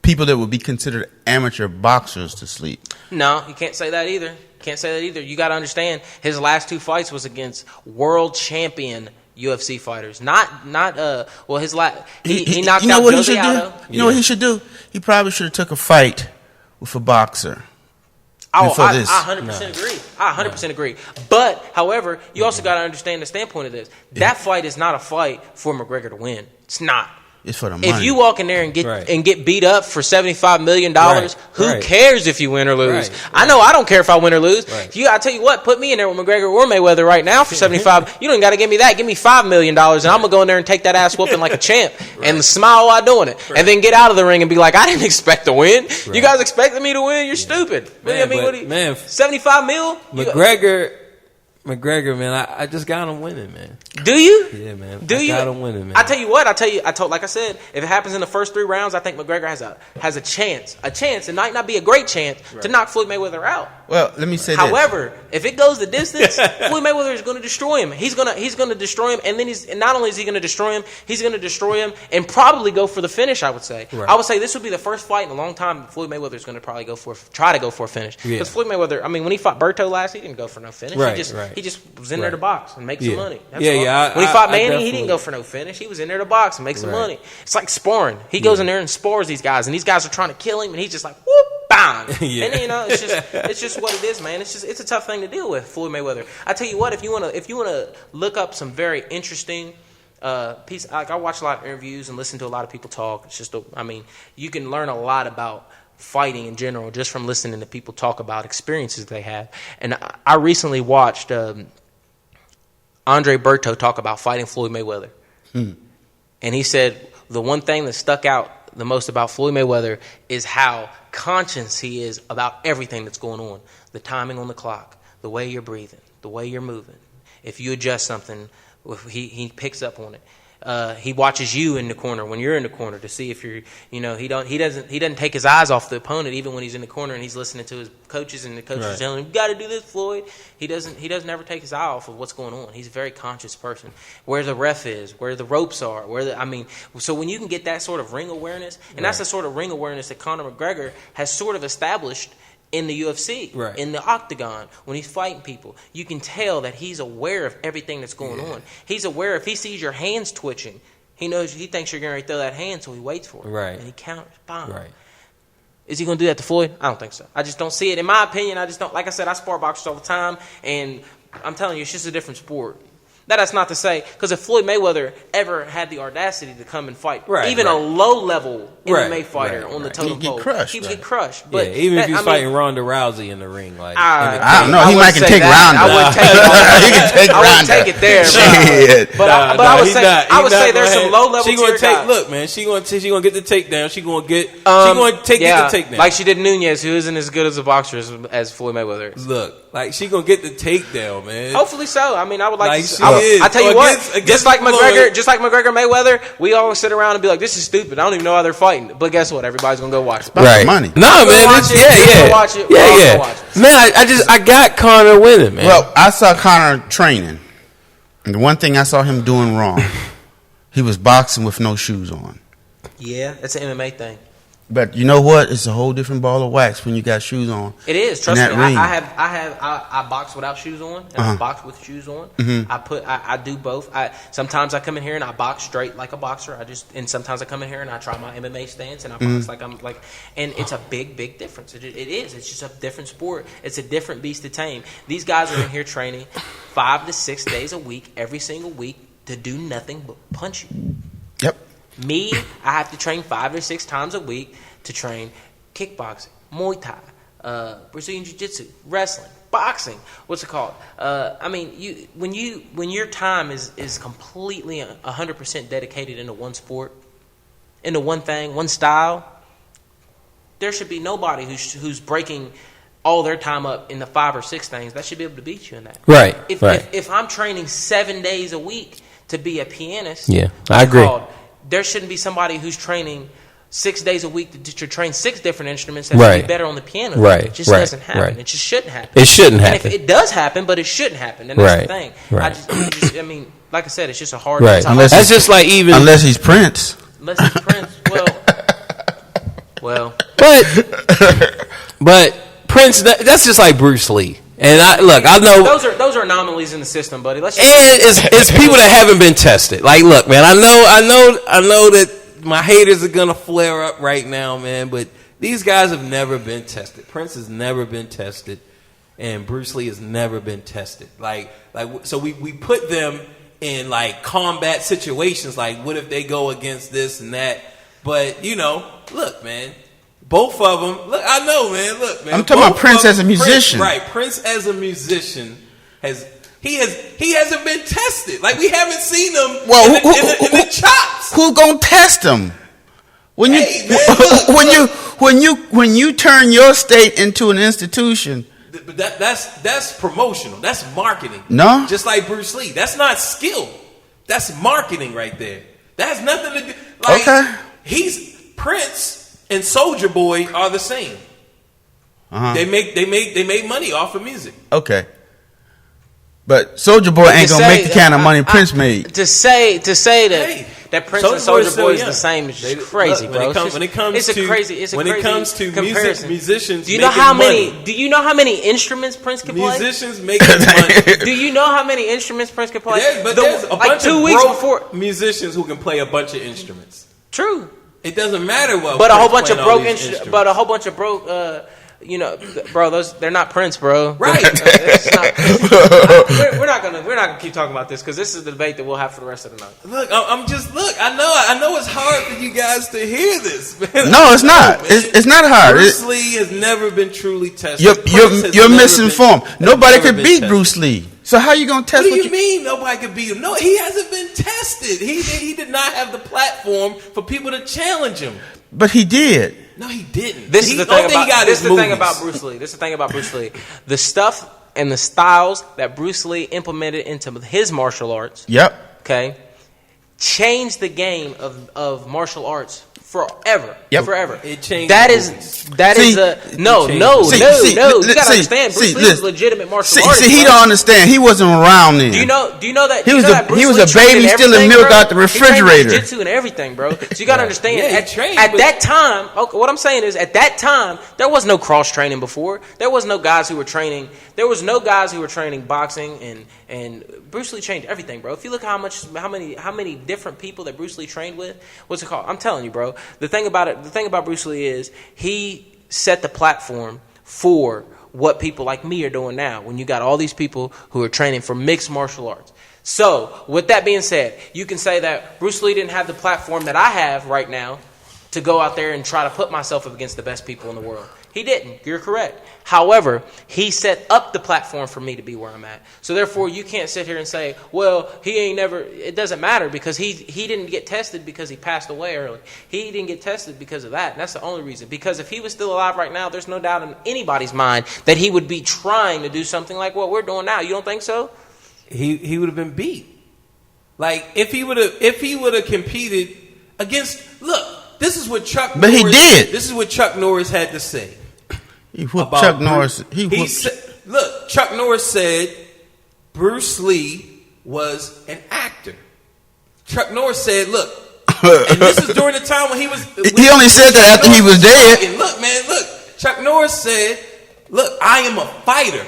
people that would be considered amateur boxers to sleep. No, you can't say that either. You got to understand, his last 2 fights was against world champion UFC fighters. He knocked out Jose Aldo. You know what he should do? He probably should have took a fight with a boxer. I before this. 100% agree. I 100% agree. But, however, you also got to understand the standpoint of this. That fight is not a fight for McGregor to win. It's not. It's for the money. If you walk in there and get beat up for $75 million, who cares if you win or lose? I know I don't care if I win or lose. I tell you what, put me in there with McGregor or Mayweather right now for 75. You don't got to give me that. Give me $5 million, and I'm gonna go in there and take that ass whooping like a champ and smile while doing it, and then get out of the ring and be like, I didn't expect to win. You guys expected me to win? You're stupid. Man, 75 mil. McGregor, man, I just got him winning, man. Do you? Yeah, man. I got him winning, man. I tell you what. Like I said, if it happens in the first 3 rounds, I think McGregor has a chance. It might not be a great chance to knock Floyd Mayweather out. Well, let me say However, if it goes the distance, Floyd Mayweather is going to destroy him. He's going to destroy him, and then not only is he going to destroy him, he's going to destroy him and probably go for the finish. I would say. Right. I would say this would be the first fight in a long time Floyd Mayweather is going to probably try to go for a finish. Because Floyd Mayweather, I mean, when he fought Berto last, he didn't go for no finish. He just was in there to box and make some money. That's all. When he fought Manny, he didn't go for no finish. He was in there to box and make some money. It's like sparring. He goes in there and spars these guys, and these guys are trying to kill him, and he's just like, whoop, bang. And it's just what it is, man. It's a tough thing to deal with, Floyd Mayweather. I tell you what, if you wanna look up some very interesting piece, like I watch a lot of interviews and listen to a lot of people talk. It's just, you can learn a lot about fighting in general just from listening to people talk about experiences they have. And I recently watched Andre Berto talk about fighting Floyd Mayweather. And he said the one thing that stuck out the most about Floyd Mayweather is how conscious he is about everything that's going on. The timing on the clock, the way you're breathing, the way you're moving. If you adjust something, he picks up on it. He watches you in the corner when you're in the corner to see if you're, he doesn't take his eyes off the opponent even when he's in the corner and he's listening to his coaches and the coaches are telling him, you got to do this, Floyd. He doesn't ever take his eye off of what's going on. He's a very conscious person. Where the ref is, where the ropes are, so when you can get that sort of ring awareness, and that's the sort of ring awareness that Conor McGregor has sort of established in the UFC, in the octagon, when he's fighting people, you can tell that he's aware of everything that's going on. He's aware if he sees your hands twitching, he thinks you're going to throw that hand, so he waits for it. And he counters. Bam. Is he going to do that to Floyd? I don't think so. I just don't see it. In my opinion, I just don't. Like I said, I spar boxers all the time, and I'm telling you, it's just a different sport. That's not to say, because if Floyd Mayweather ever had the audacity to come and fight, even a low-level MMA fighter on the totem pole, he would get crushed. But even if he's fighting Ronda Rousey in the ring, I don't know. He might can take Ronda. I wouldn't take it. He can take Ronda. I wouldn't take it there. But I would say there's some low-level tier guys. Look, man, she gonna get the takedown. She gonna get the takedown, like she did Nunes, who isn't as good as a boxer as Floyd Mayweather is. Look, like she gonna get the takedown, man. Hopefully so. I mean, I would like to. I tell you what, just like McGregor Mayweather, we always sit around and be like, "This is stupid. I don't even know how they're fighting." But guess what? Everybody's gonna go watch it. Right? Money. No, man. Watch it. Man, I got Conor winning, man. Well, I saw Conor training, and the one thing I saw him doing wrong he was boxing with no shoes on. Yeah, that's an MMA thing. But you know what? It's a whole different ball of wax when you got shoes on. It is. Trust me. that ring. I box without shoes on, and I box with shoes on. I do both. Sometimes I come in here and I box straight like a boxer. And sometimes I come in here and I try my MMA stance and I box and it's a big difference. It is. It's just a different sport. It's a different beast to tame. These guys are in here training 5 to 6 days a week, every single week, to do nothing but punch you. Yep. Me, I have to train 5 or 6 times a week to train kickboxing, Muay Thai, Brazilian Jiu-Jitsu, wrestling, boxing. What's it called? When your time is completely 100% dedicated into one sport, into one thing, one style, there should be nobody who's breaking all their time up into 5 or 6 things that should be able to beat you in that. Right. If I'm training 7 days a week to be a pianist, I agree. There shouldn't be somebody who's training 6 days a week to train 6 different instruments that should be better on the piano. Right. It just doesn't happen. It just shouldn't happen. It shouldn't happen. And if it does happen, but it shouldn't happen. And that's the thing. Right. Like I said, it's just a hard. Right. That's just like even unless he's Prince. Unless he's Prince. Well. But Prince. That's just like Bruce Lee. And I know those are anomalies in the system, buddy. It's people that haven't been tested. Like, look, man, I know that my haters are gonna flare up right now, man. But these guys have never been tested. Prince has never been tested, and Bruce Lee has never been tested. So we put them in like combat situations. Like, what if they go against this and that? But look, man. Both of them. Look, I know, man. Look, man. I'm talking about Prince as a musician. Prince as a musician he hasn't been tested. Like, we haven't seen him in the chops. Who gonna test him? When you turn your state into an institution. But that's promotional. That's marketing. No, just like Bruce Lee. That's not skill. That's marketing right there. That has nothing to do. Like, okay. He's Prince. And Soulja Boy are the same. They make money off of music. Okay, but Soulja Boy ain't gonna make the kind of money Prince made. To say that Prince and Soulja Boy is the same is just crazy, bro. When it comes to musicians, do you know how many instruments Prince can play? Musicians making money. Do you know how many instruments Prince can play? There's a bunch of broke musicians who can play a bunch of instruments. True. It doesn't matter what. But a whole bunch of broke bro, they're not Prince, bro. Right. We're not gonna keep talking about this because this is the debate that we'll have for the rest of the night. Look, I know it's hard for you guys to hear this, man. No, it's not. It's not hard. Bruce Lee has never been truly tested. You're misinformed. Nobody could beat Bruce Lee. So how you gonna test? What do you mean nobody could beat him? No, he hasn't been tested. He did not have the platform for people to challenge him. But he did. No, he didn't. This is the thing about Bruce Lee. This is the thing about Bruce Lee. The stuff and the styles that Bruce Lee implemented into his martial arts. Yep. Okay. Changed the game of martial arts forever. Yep. Forever. It changed. You gotta understand. Bruce Lee was a legitimate martial artist. He don't understand. He wasn't around then. Do you know that he was a baby stealing milk out the refrigerator. He jiu-jitsu and everything, bro. So you gotta understand. At that time, what I'm saying is, at that time, there was no cross training before. There was no guys who were training. There was no guys who were training boxing and Bruce Lee changed everything, bro. If you look how many different people that Bruce Lee trained with, what's it called? I'm telling you, bro. The thing about Bruce Lee is he set the platform for what people like me are doing now. When you got all these people who are training for mixed martial arts. So, with that being said, you can say that Bruce Lee didn't have the platform that I have right now to go out there and try to put myself up against the best people in the world. He didn't. You're correct. However, he set up the platform for me to be where I'm at. So therefore, you can't sit here and say, well, he ain't never. It doesn't matter because he didn't get tested because he passed away early. He didn't get tested because of that. And that's the only reason. Because if he was still alive right now, there's no doubt in anybody's mind that he would be trying to do something like what we're doing now. You don't think so? He would have been beat. Like if he would have competed against. Look, this is what Chuck. But Norris, he did. This is what Chuck Norris had to say. He whooped Chuck Norris. Look, Chuck Norris said Bruce Lee was an actor. Chuck Norris said, look, and this is during the time when he was. He only said that after he was dead. And look, man, look. Chuck Norris said, look, I am a fighter.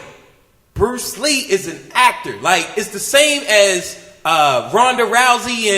Bruce Lee is an actor. Like, it's the same as Ronda Rousey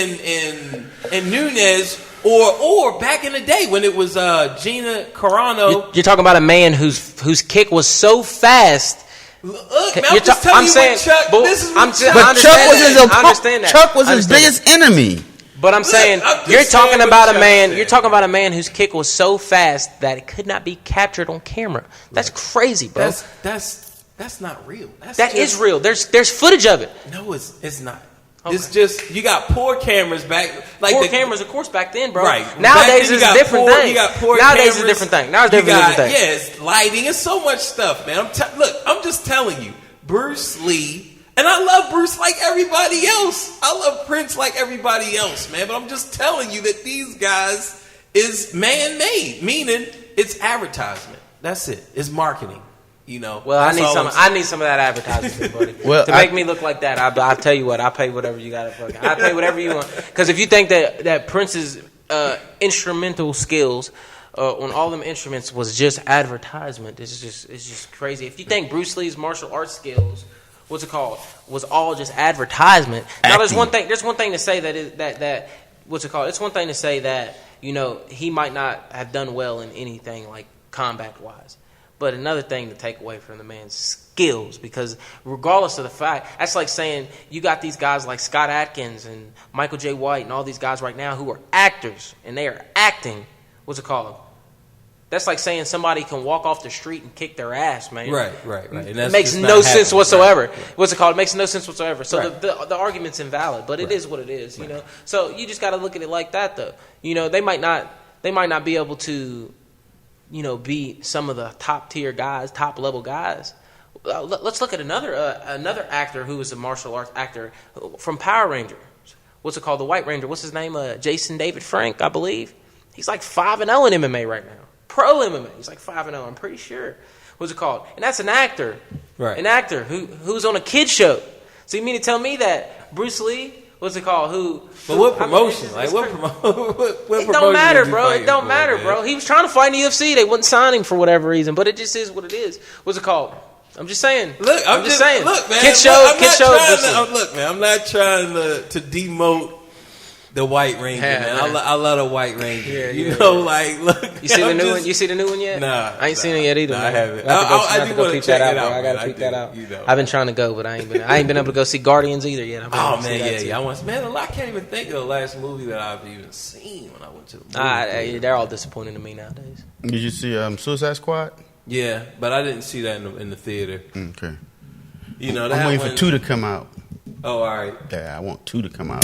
and Nunes, or back in the day when it was Gina Carano. You're talking about a man whose kick was so fast. Look, man, I'm just telling you what Chuck. This is what Chuck. But Chuck was his I understand that. Chuck was his biggest enemy. But I'm saying you're talking about a man. You're talking about a man whose kick was so fast that it could not be captured on camera. That's crazy, bro. That's not real. That is real. There's footage of it. No, it's not. Okay. It's just you got poor cameras back. Like poor cameras, of course, back then, bro. Right. Nowadays it's a different thing. You got poor Nowadays cameras. it's a different thing. Nowadays it's a different thing. Yeah, it's lighting. It's so much stuff, man. Look, I'm just telling you, Bruce Lee, and I love Bruce like everybody else. I love Prince like everybody else, man. But I'm just telling you that these guys is man-made, meaning it's advertisement. That's it. It's marketing. You know. Well, I need some of that advertising, buddy. To make me look like that, I'll tell you what. I'll pay whatever you got to fucking. I'll pay whatever you want. Because if you think that Prince's instrumental skills on all them instruments was just advertisement, it's just crazy. If you think Bruce Lee's martial arts skills, what's it called, was all just advertisement. Now there's one thing to say that what's it called? It's one thing to say that, you know, he might not have done well in anything like combat wise. But another thing to take away from the man's skills, because regardless of the fact, that's like saying you got these guys like Scott Adkins and Michael J. White and all these guys right now who are actors and they are acting. What's it called? That's like saying somebody can walk off the street and kick their ass, man. Right. And it makes no sense whatsoever. Right. What's it called? It makes no sense whatsoever. So the argument's invalid, but it is what it is, you know. So you just got to look at it like that, though. You know, they might not be able to, you know, be some of the top tier guys, top level guys. Let's look at another actor who is a martial arts actor from Power Rangers. What's it called? The White Ranger. What's his name? Jason David Frank, I believe. He's like 5-0 in MMA right now. Pro MMA. He's like 5-0. I'm pretty sure. What's it called? And that's an actor. Right. An actor who's on a kid show. So you mean to tell me that Bruce Lee? What's it called? But what promotion? It don't matter, bro. It don't matter, bro. He was trying to fight in the UFC. They wouldn't sign him for whatever reason. But it just is what it is. What's it called? I'm just saying. Look, I'm just saying. Look, man. Kid show. Look, man. I'm not trying to demote the White Ranger, man. I love the White Ranger. Like, look. You see the new one? You see the new one yet? Nah, I ain't seen it yet either. Nah, man. I haven't. I have to go peep that out, bro. I gotta peep that out. You know. I've been trying to go, but I ain't been able to go see Guardians either yet. Oh man, yeah. I can't even think of the last movie that I've even seen when I went to the movie. They're all disappointing to me nowadays. Did you see Suicide Squad? Yeah, but I didn't see that in the theater. Okay. You know, I'm waiting for 2 to come out. Oh, all right. Yeah, I want 2 to come out.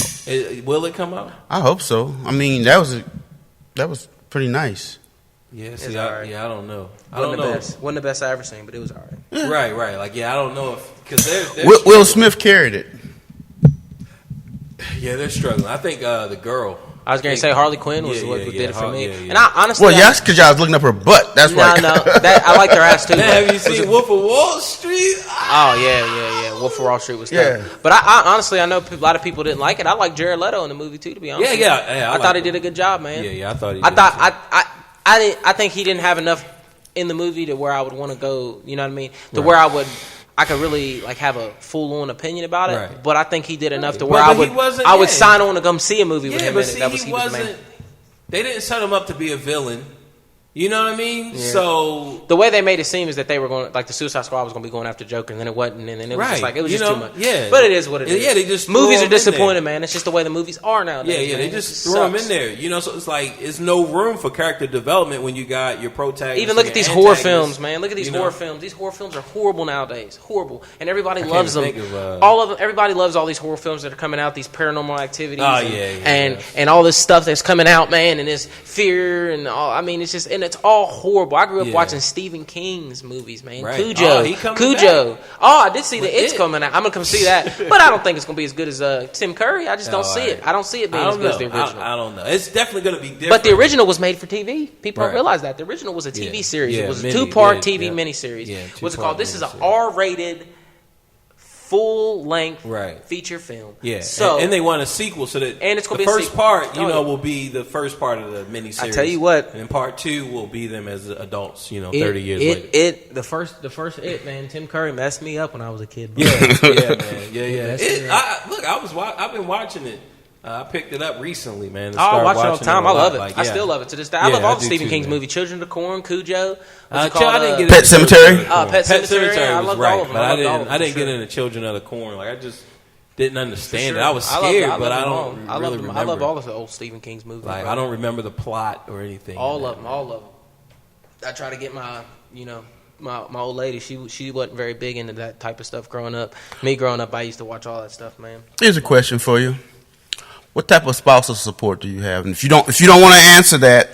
Will it come out? I hope so. I mean, that was pretty nice. Yeah, see, I don't know. Wasn't the best I ever seen, but it was all right. Yeah. Right. Like, yeah, I don't know if because Will Smith carried it. Yeah, they're struggling. I think the girl. I was going to say Harley Quinn was what did it for me. Yeah. And I honestly... Well, that's because y'all was looking up her butt. That's why. No. I like their ass, too. Man, have you seen Wolf of Wall Street? Oh, yeah. Wolf of Wall Street was tough. Yeah. But I honestly, I know a lot of people didn't like it. I like Jared Leto in the movie, too, to be honest. Yeah. I thought he did a good job, man. Yeah, I thought he did. I think he didn't have enough in the movie to where I would want to go, you know what I mean? To where I could really like have a full on opinion about it. Right. But I think he did enough to where I would sign on to come see a movie with him in it. That was he wasn't. They didn't set him up to be a villain. You know what I mean? Yeah. So the way they made it seem is that they were going, like the Suicide Squad was going to be going after Joker, and then it wasn't, and then it was just like it was just too much. Yeah, but it is what it is. Yeah, they just movies are disappointing, man. It's just the way the movies are nowadays. Yeah, they just throw them in there. You know, so it's like it's no room for character development when you got your protagonist. Even look at these horror films, man. Look at these horror films. These horror films are horrible nowadays. Horrible, and everybody loves them. All of them. Everybody loves all these horror films that are coming out. These Paranormal Activities. And all this stuff that's coming out, man. And this fear and all. I mean, it's just and it's all horrible. I grew up watching Stephen King's movies, man. Right. Cujo. Back. I did see the It's coming out. I'm gonna come see that, but I don't think it's gonna be as good as Tim Curry. I just don't see it. I don't see it being as good as the original. I don't know. It's definitely gonna be different. But the original was made for TV. People don't realize that the original was a TV series. It was a 2-part TV miniseries. What's it called? This is an R-rated full length Right. feature film. Yeah, So and they want a sequel, so that And it's gonna the be a first sequel. part, Oh, yeah. will be the first part of the miniseries. I tell you what. and then part 2 will be them as adults. 30 years later. The first man, Tim Curry messed me up when I was a kid. Bro. Yeah, yeah, man, yeah. That's I've been watching it. I picked it up recently, man. I watch it all the time. I love it. Like, I still love it to this day. I Yeah, love all I the do Stephen too, King's man. movies. Children of the Corn, Cujo. I What's it called? didn't get Pet into Sematary? Pet Sematary. I was loved right, all of them. but I loved all of didn't. them, I didn't for get sure. into Children of the Corn. Like I just didn't understand For it. I was sure. scared, but I them all. don't I really love them. remember. I love all of the old Stephen King's movies. Like bro. I don't remember the plot or anything. All of them. I try to get my old lady. She wasn't very big into that type of stuff growing up. Me growing up, I used to watch all that stuff, man. Here's a question for you. What type of spousal support do you have? And if you don't want to answer that,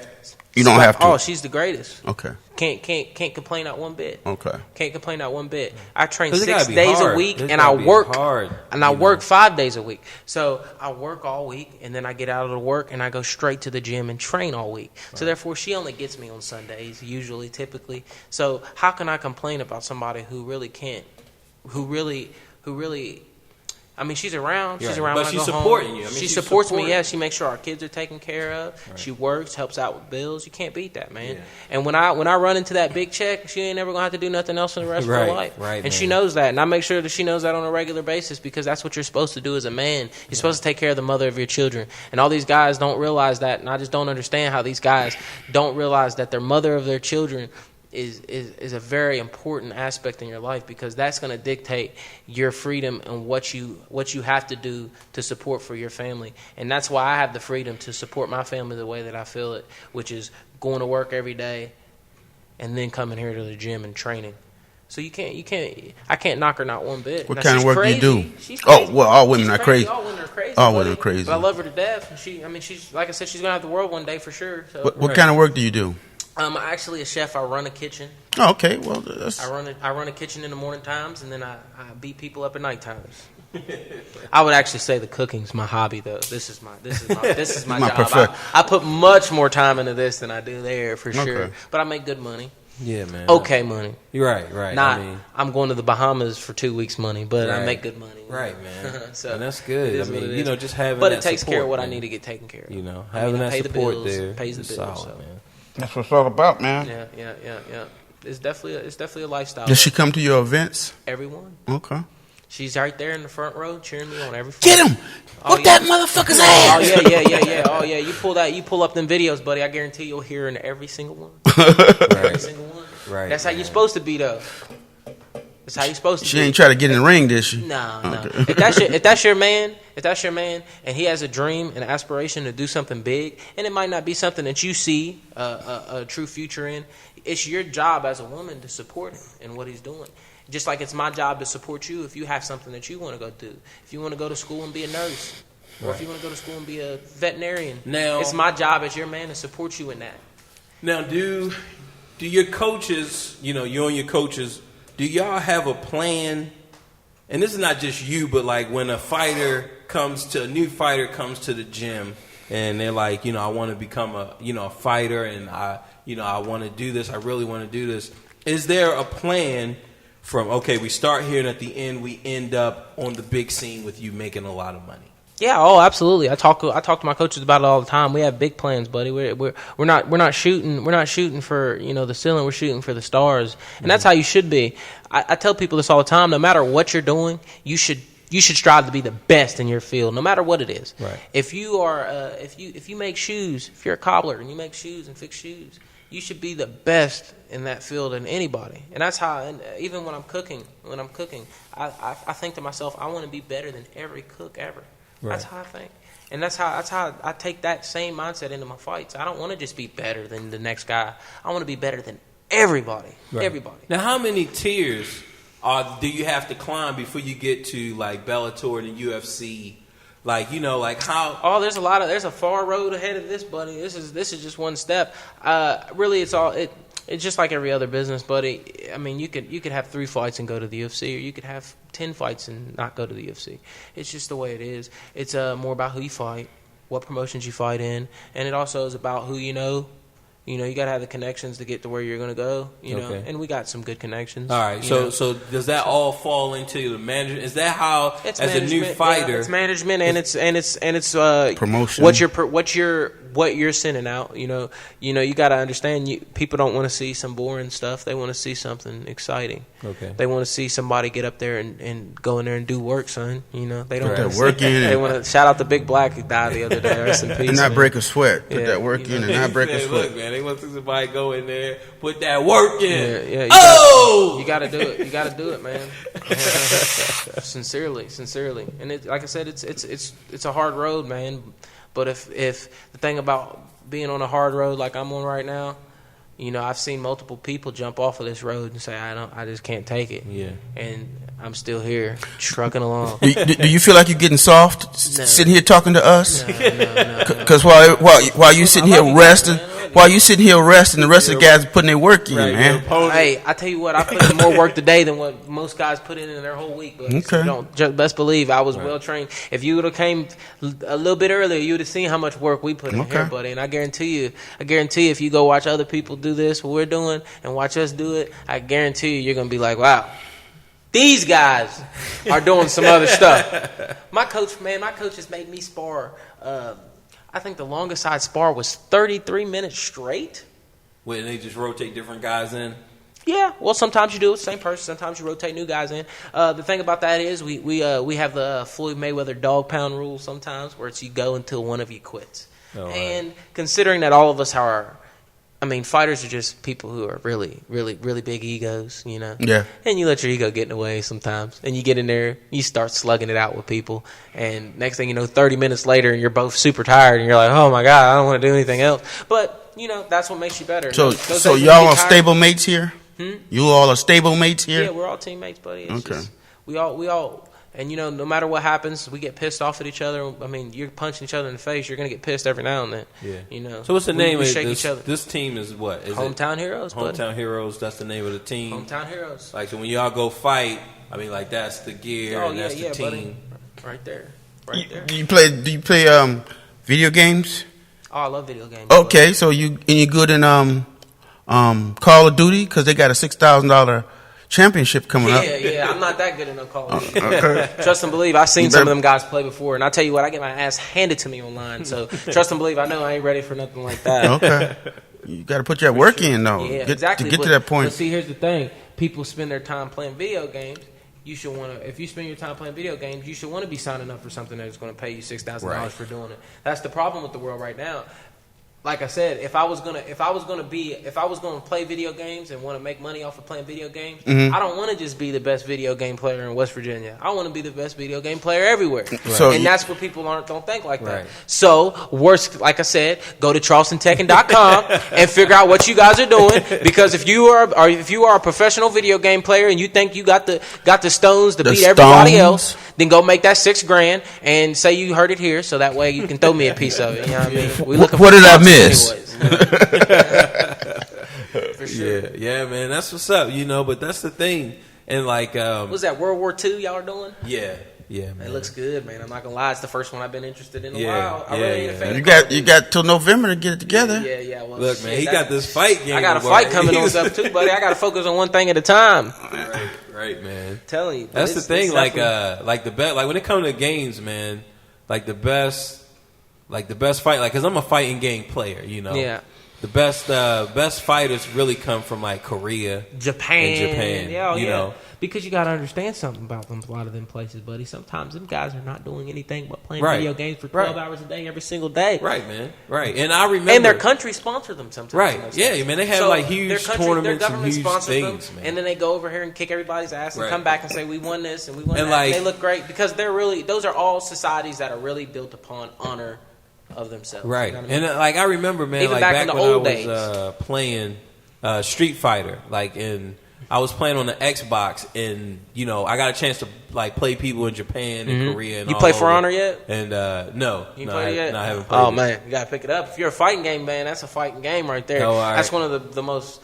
you don't have to. Oh, she's the greatest. Okay. Can't complain not one bit. Okay. Can't complain not one bit. I train 'Cause it 6 gotta be days hard. a week, It's and I gotta be work hard, and I work 5 days a week. So I work all week, and then I get out of the work, and I go straight to the gym and train all week. So therefore, she only gets me on Sundays, usually, typically. So how can I complain about somebody who really can't, who really? I mean, she's around. She's Right. around. But when I she's go supporting home. you. I mean, she she's supports me. supporting. Yeah, she makes sure our kids are taken care of. Right. She works, helps out with bills. You can't beat that, man. Yeah. And when I run into that big check, she ain't never gonna have to do nothing else for the rest of Right, her life. right, And she man. knows that, and I make sure that she knows that on a regular basis because that's what you're supposed to do as a man. You're supposed to take care of the mother of your children. And all these guys don't realize that, and I just don't understand how these guys don't realize that their mother of their children is a very important aspect in your life because that's going to dictate your freedom and what you have to do to support for your family. And that's why I have the freedom to support my family the way that I feel it, which is going to work every day and then coming here to the gym and training. So I can't knock her not one bit. What Now, kind of she's work crazy. do you do? She's Oh, crazy. well, all women She's are crazy. All women are crazy. All buddy. women are crazy. But I love her to death. And she's like I said, she's gonna have the world one day for sure. So. What kind of work do you do? I'm actually a chef. I run a kitchen. Oh, okay. Well, that's... I run a kitchen in the morning times, and then I beat people up at night times. I would actually say the cooking's my hobby, though. This is my My job. perfect. I put much more time into this than I do there for sure. Okay. But I make good money. Yeah, man. Okay, money. You're right. Not I mean, I'm going to the Bahamas for 2 weeks money, but I Right. make good money. right, man. So and that's it good. I is what mean, it is. just having But that it takes care of support, what I man. need to get taken care of. Having I that pay the support bills, there pays the is bills, solid, so. man. That's what it's all about, man. Yeah. It's definitely a lifestyle. Does she come to your events? Everyone. Okay. She's right there in the front row cheering me on every. Get him! Oh, Whoop yeah. that motherfucker's Oh ass! yeah. Oh yeah. You pull up them videos, buddy. I guarantee you'll hear her in every single one. Every single one. Right, That's how man. you're supposed to be, though. That's how you're supposed to She be. ain't try to get in the ring, did she? No. Okay. If that's your man, and he has a dream and aspiration to do something big, and it might not be something that you see a true future in, it's your job as a woman to support him in what he's doing. Just like it's my job to support you if you have something that you want to go do. If you want to go to school and be a nurse, or if you want to go to school and be a veterinarian, Now- it's my job as your man to support you in that. Now, do your coaches, you and your coaches, do y'all have a plan? And this is not just you, but like when a new fighter comes to the gym and they're like, I want to become a fighter and I want to do this. I really want to do this. Is there a plan from, okay, we start here and at the end we end up on the big scene with you making a lot of money? Yeah, oh, absolutely. I talk to my coaches about it all the time. We have big plans, buddy. We're not shooting for the ceiling. We're shooting for the stars, and that's how you should be. I tell people this all the time. No matter what you're doing, you should strive to be the best in your field, no matter what it is. Right. If you are if you make shoes, if you're a cobbler and you make shoes and fix shoes, you should be the best in that field than anybody. And that's how. And even when I'm cooking, I think to myself, I want to be better than every cook ever. Right. That's how I think. And that's how I take that same mindset into my fights. I don't want to just be better than the next guy. I want to be better than everybody. Right. Everybody. Now, how many tiers do you have to climb before you get to like Bellator and the UFC? Like, like how? Oh, there's a far road ahead of this, buddy. This is just one step. Really, it's just like every other business, buddy. I mean, you could have 3 fights and go to the UFC, or you could have 10 fights and not go to the UFC. It's just the way it is. It's more about who you fight, what promotions you fight in, and it also is about who you know You know, you got to have the connections to get to where you're going to go, you know, Okay. and we got some good connections. All right, so does that all fall into the management? Is that how, It's as a new management, fighter, yeah, it's management and it's Promotion. What you're sending out, you know, you got to understand. People don't want to see some boring stuff. They want to see something exciting. Okay. They want to see somebody get up there and go in there and do work, son. You know, they don't Put wanna that see- work in. They want to shout out the Big Black who died the other day. Rest in peace. And not man. break a sweat. Put Yeah, that work you in know. and not break a Hey, sweat. look, man, they want to see somebody go in there, put that work in. Yeah, Oh! you got to do it. You got to do it, man. sincerely, and like I said, it's a hard road, man. But if the thing about being on a hard road like I'm on right now, you know, I've seen multiple people jump off of this road and say, I just can't take it. Yeah. And I'm still here, trucking along. Do you feel like you're getting soft No. sitting here talking to us? No. Because while you sitting I here love you guys, resting, man. I love you. while you sitting here resting, the rest of the guys are putting their work in, Right, man. your opponent. Hey, I tell you what, I put in more work today than what most guys put in their whole week. But Okay. don't just best believe I was well trained. If you would have came a little bit earlier, you would have seen how much work we put in Okay. here, buddy. And I guarantee you, if you go watch other people do this, what we're doing, and watch us do it, I guarantee you're gonna be like, wow. These guys are doing some other stuff. My coach has made me spar. I think the longest I'd spar was 33 minutes straight. When they just rotate different guys in. Yeah, well, sometimes you do it, same person. Sometimes you rotate new guys in. The thing about that is we have the Floyd Mayweather dog pound rule sometimes, where it's you go until one of you quits. Oh, right. And considering that all of us are, I mean, fighters are just people who are really, really, really big egos, you know. Yeah. And you let your ego get in the way sometimes, and you get in there, you start slugging it out with people, and next thing you know, 30 minutes later, and you're both super tired, and you're like, oh my god, I don't want to do anything else. But you know, that's what makes you better. So Those days so when you y'all get are tired- stable mates here? You all are stable mates here? Yeah, we're all teammates, buddy. It's Okay. just, we all, and you know, no matter what happens, we get pissed off at each other. I mean, you're punching each other in the face. You're gonna get pissed every now and then. Yeah. You know. So what's the name we of shake this? each other. This team is what? Is Hometown Heroes, it buddy. Hometown Heroes? That's the name of the team. Hometown Heroes. Like, so when y'all go fight, I mean, like, that's the gear Oh and yeah, that's yeah, the team. buddy. Right there. Right there. Do you play video games? Oh, I love video games. Okay, so you good in Call of Duty because they got a $6,000 championship coming up. Yeah. I'm not that good in no Call of Duty. Okay. Trust and believe, I've seen You some of better- them guys play before, and I tell you what, I get my ass handed to me online. So trust and believe, I know I ain't ready for nothing like that. Okay. You got to put your work in though. Yeah, Get, exactly. To get but, to that point. But see, here's the thing: people spend their time playing video games. You should want to. If you spend your time playing video games, you should want to be signing up for something that's going to pay you $6,000 Right. for doing it. That's the problem with the world right now. Like I said, if I was gonna play video games and want to make money off of playing video games, I don't want to just be the best video game player in West Virginia. I want to be the best video game player everywhere. So and you- that's what people don't think like that. Right. So, worst, like I said, go to charlestontekken.com and figure out what you guys are doing. Because if you are a professional video game player and you think you got the stones to The beat everybody stones? else, then go make that $6,000 and say you heard it here, so that way you can throw me a piece of it. You know what I mean? We looking What for did I sponsors miss? anyways, you know? For sure. Yeah, man, that's what's up, you know. But that's the thing, and like, Was that World War II y'all are doing? yeah, man. It looks good, man. I'm not gonna lie, it's the first one I've been interested in a Yeah, while. I yeah, really ain't a yeah. fan You of Call of got you Duty. got till November to get it together. Yeah. Well, Look, shit, man, he that- got this fight game. I got a boy. fight coming on stuff too, buddy. I got to focus on one thing at a time. Right, man. I'm telling you. That's the It's thing. Like, definitely- like the best. Like when it comes to games, man. Like the best fight. Like, cause I'm a fighting game player. You know. Yeah. The best fighters really come from like Korea. Japan. Yeah, you know. Because you got to understand something about them. A lot of them places, buddy. Sometimes them guys are not doing anything but playing Right. video games for 12 Right. hours a day, every single day. Right, man. Right. And I remember. And their country sponsor them sometimes. Right. in those Yeah, things. man. They have So like huge their country, tournaments their and government huge sponsors things, them, man. and then they go over here and kick everybody's ass and Right. come back and say we won this and we won And that. like- And they look great because they're really. Those are all societies that are really built upon honor of themselves. You Right. know what I mean? And like I remember, man, Even like back back, in the when old I was playing Street Fighter, like I was playing on the Xbox, and you know I got a chance to like play people in Japan and Korea. And You all play For over. Honor yet? And no, You no, played it yet? No, I haven't played. Oh it. man, you gotta pick it up. If you're a fighting game man, that's a fighting game right there. Oh, all right. That's one of the most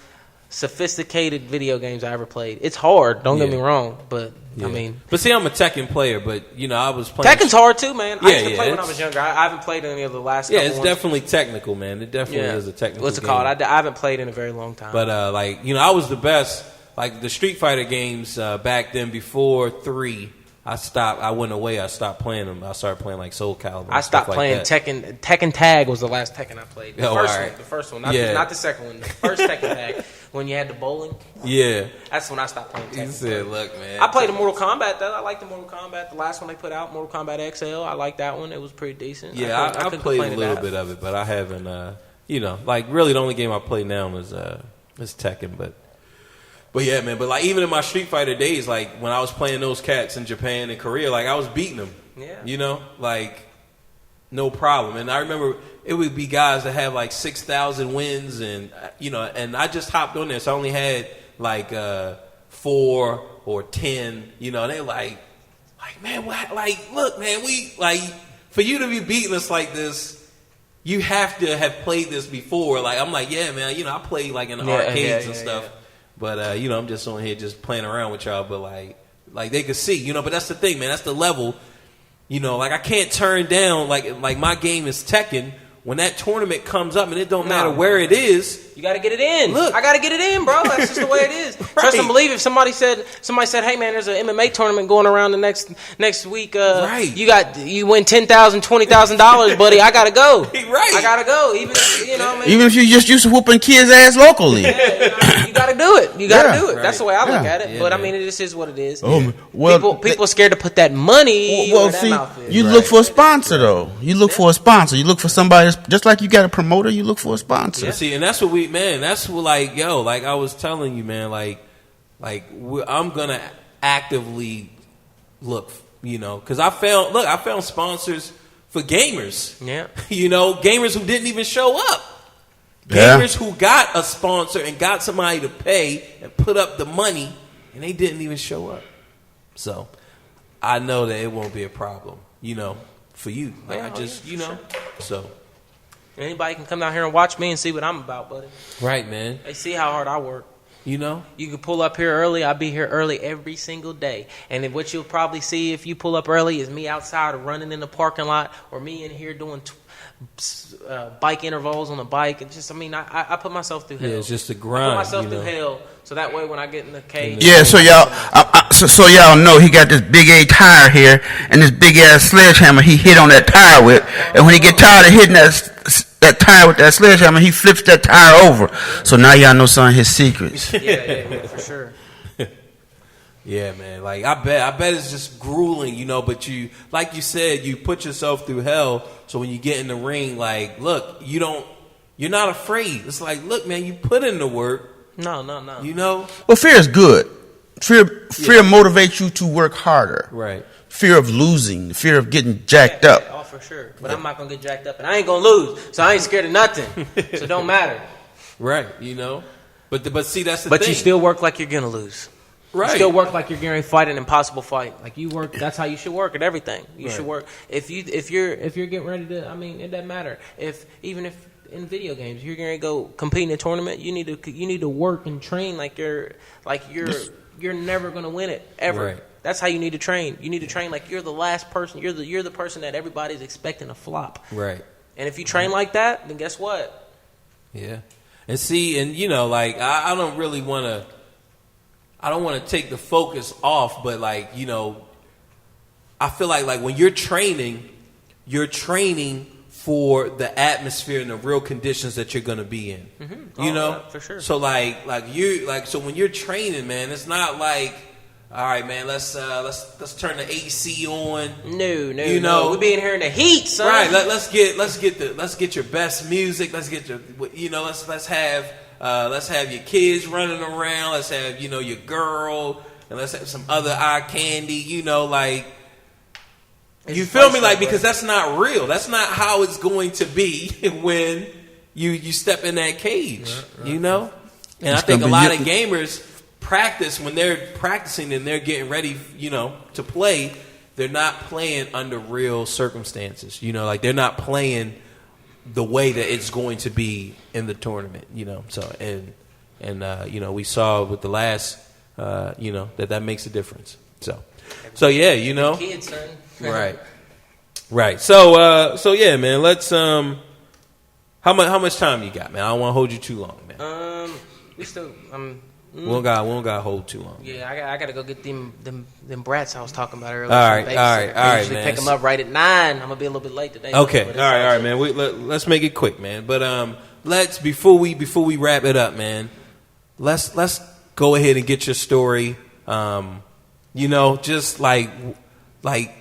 sophisticated video games I ever played. It's hard. Don't get me wrong, but I mean, but see, I'm a Tekken player. But I was playing. Tekken's hard too, man. I used to play when I it's- was younger. I haven't played any of the last. Yeah, couple it's ones. definitely technical, man. It definitely is a technical. What's it game. called? I haven't played in a very long time. But I was the best. Like the Street Fighter games back then, before 3, I stopped. I went away. I stopped playing them. I started playing like Soul Calibur. I stopped playing Tekken. Tekken Tag was the last Tekken I played. The first alright. one. The first one. Not the second one. The first Tekken Tag. When you had the bowling. Yeah. That's when I stopped playing Tekken. You said, look, man. I played the Mortal Kombat, though. I like the Mortal Kombat. The last one they put out, Mortal Kombat XL. I like that one. It was pretty decent. Yeah, I couldn't played complain a little bit of it, but I haven't, like really the only game I play now is Tekken. But yeah, man. But like even in my Street Fighter days, like when I was playing those cats in Japan and Korea, like I was beating them. Yeah. Like no problem. And I remember it would be guys that have like 6,000 wins, and and I just hopped on there, so I only had like 4 or 10. And they like man, look, man, we like for you to be beating us like this. You have to have played this before. Like I'm like, yeah, man. I play like in the arcades and stuff. Yeah. But I'm just on here just playing around with y'all. But like they could see, But that's the thing, man. That's the level. Like I can't turn down like my game is Tekken. When that tournament comes up, and it don't matter where it is, you got to get it in. Look. I got to get it in, bro. That's just the way it is. Trust and believe. If somebody said, hey man, there's an MMA tournament going around the next week. Right. You win $10,000, $20,000, buddy. I gotta go. Right. I gotta go. Even Even if you just used to whooping kids' ass locally. you gotta do it. You gotta do it. Right. That's the way I look at it. Yeah, But man. I mean, it just is what it is. Well, people are scared to put that money. Well, where that see, mouth is. you look for a sponsor though. You look for a sponsor. You look for somebody just like you got a promoter. You look for a sponsor. See, and that's what that's what like I was telling you, man, I'm gonna actively look, because I found sponsors for gamers. Yeah. Gamers who didn't even show up. Yeah. Gamers who got a sponsor and got somebody to pay and put up the money, and they didn't even show up. So I know that it won't be a problem, for you. So. Anybody can come down here and watch me and see what I'm about, buddy. Right, man. They see how hard I work. You can pull up here early. I'll be here early every single day. And then what you'll probably see if you pull up early is me outside running in the parking lot, or me in here doing bike intervals on the bike. And just, I put myself through hell. Yeah, it's just a grind. I put myself through hell, so that way when I get in the cage. Yeah, so y'all know he got this big A tire here and this big ass sledgehammer he hit on that tire with, and when he get tired of hitting that tire with that sledgehammer, he flips that tire over. So now y'all know some of his secrets. Yeah, for sure. Yeah, man. Like I bet it's just grueling, but you, like you said, you put yourself through hell. So when you get in the ring, like, look, you're not afraid. It's like, look, man, you put in the work. No. Well, fear is good. Fear motivates you to work harder. Right. Fear of losing, the fear of getting jacked up. Oh, for sure. But I'm not gonna get jacked up, and I ain't gonna lose, so I ain't scared of nothing. So it don't matter. Right. But see, that's the thing. But you still work like you're gonna lose. Right. You still work like you're going to fight an impossible fight. Like you work. That's how you should work at everything. You should work. If you're getting ready to. It doesn't matter. Even if in video games you're going to go compete in a tournament, you need to work and train like you're never going to win it ever. Right. That's how you need to train. You need to train like you're the last person. You're the person that everybody's expecting to flop. Right. And if you train like that, then guess what? Yeah. And see, and I don't really want to. I don't want to take the focus off, but I feel like when you're training for the atmosphere and the real conditions that you're going to be in. Mm-hmm. For sure. So so when you're training, man, it's not like, all right, man, let's turn the AC on. No. We be in here in the heat, son. Right. Let's get your best music. Let's get your let's have your kids running around. Let's have, your girl. And let's have some other eye candy, you feel me? Because that's not real. That's not how it's going to be when you step in that cage, And I think a lot of gamers practice when they're practicing and they're getting ready, to play. They're not playing under real circumstances, they're not playing the way that it's going to be in the tournament, So and And we saw with the last, that makes a difference. So yeah, kids, son. right. So yeah, man. Let's how much time you got, man? I don't want to hold you too long, man. We still we don't got to hold too long. Yeah, I got to go get them brats I was talking about earlier. All right, man. Pick them up right at 9. I'm gonna be a little bit late today. Okay, all right, man. Let's make it quick, man. But let's before we wrap it up, man. Let's go ahead and get your story. Just like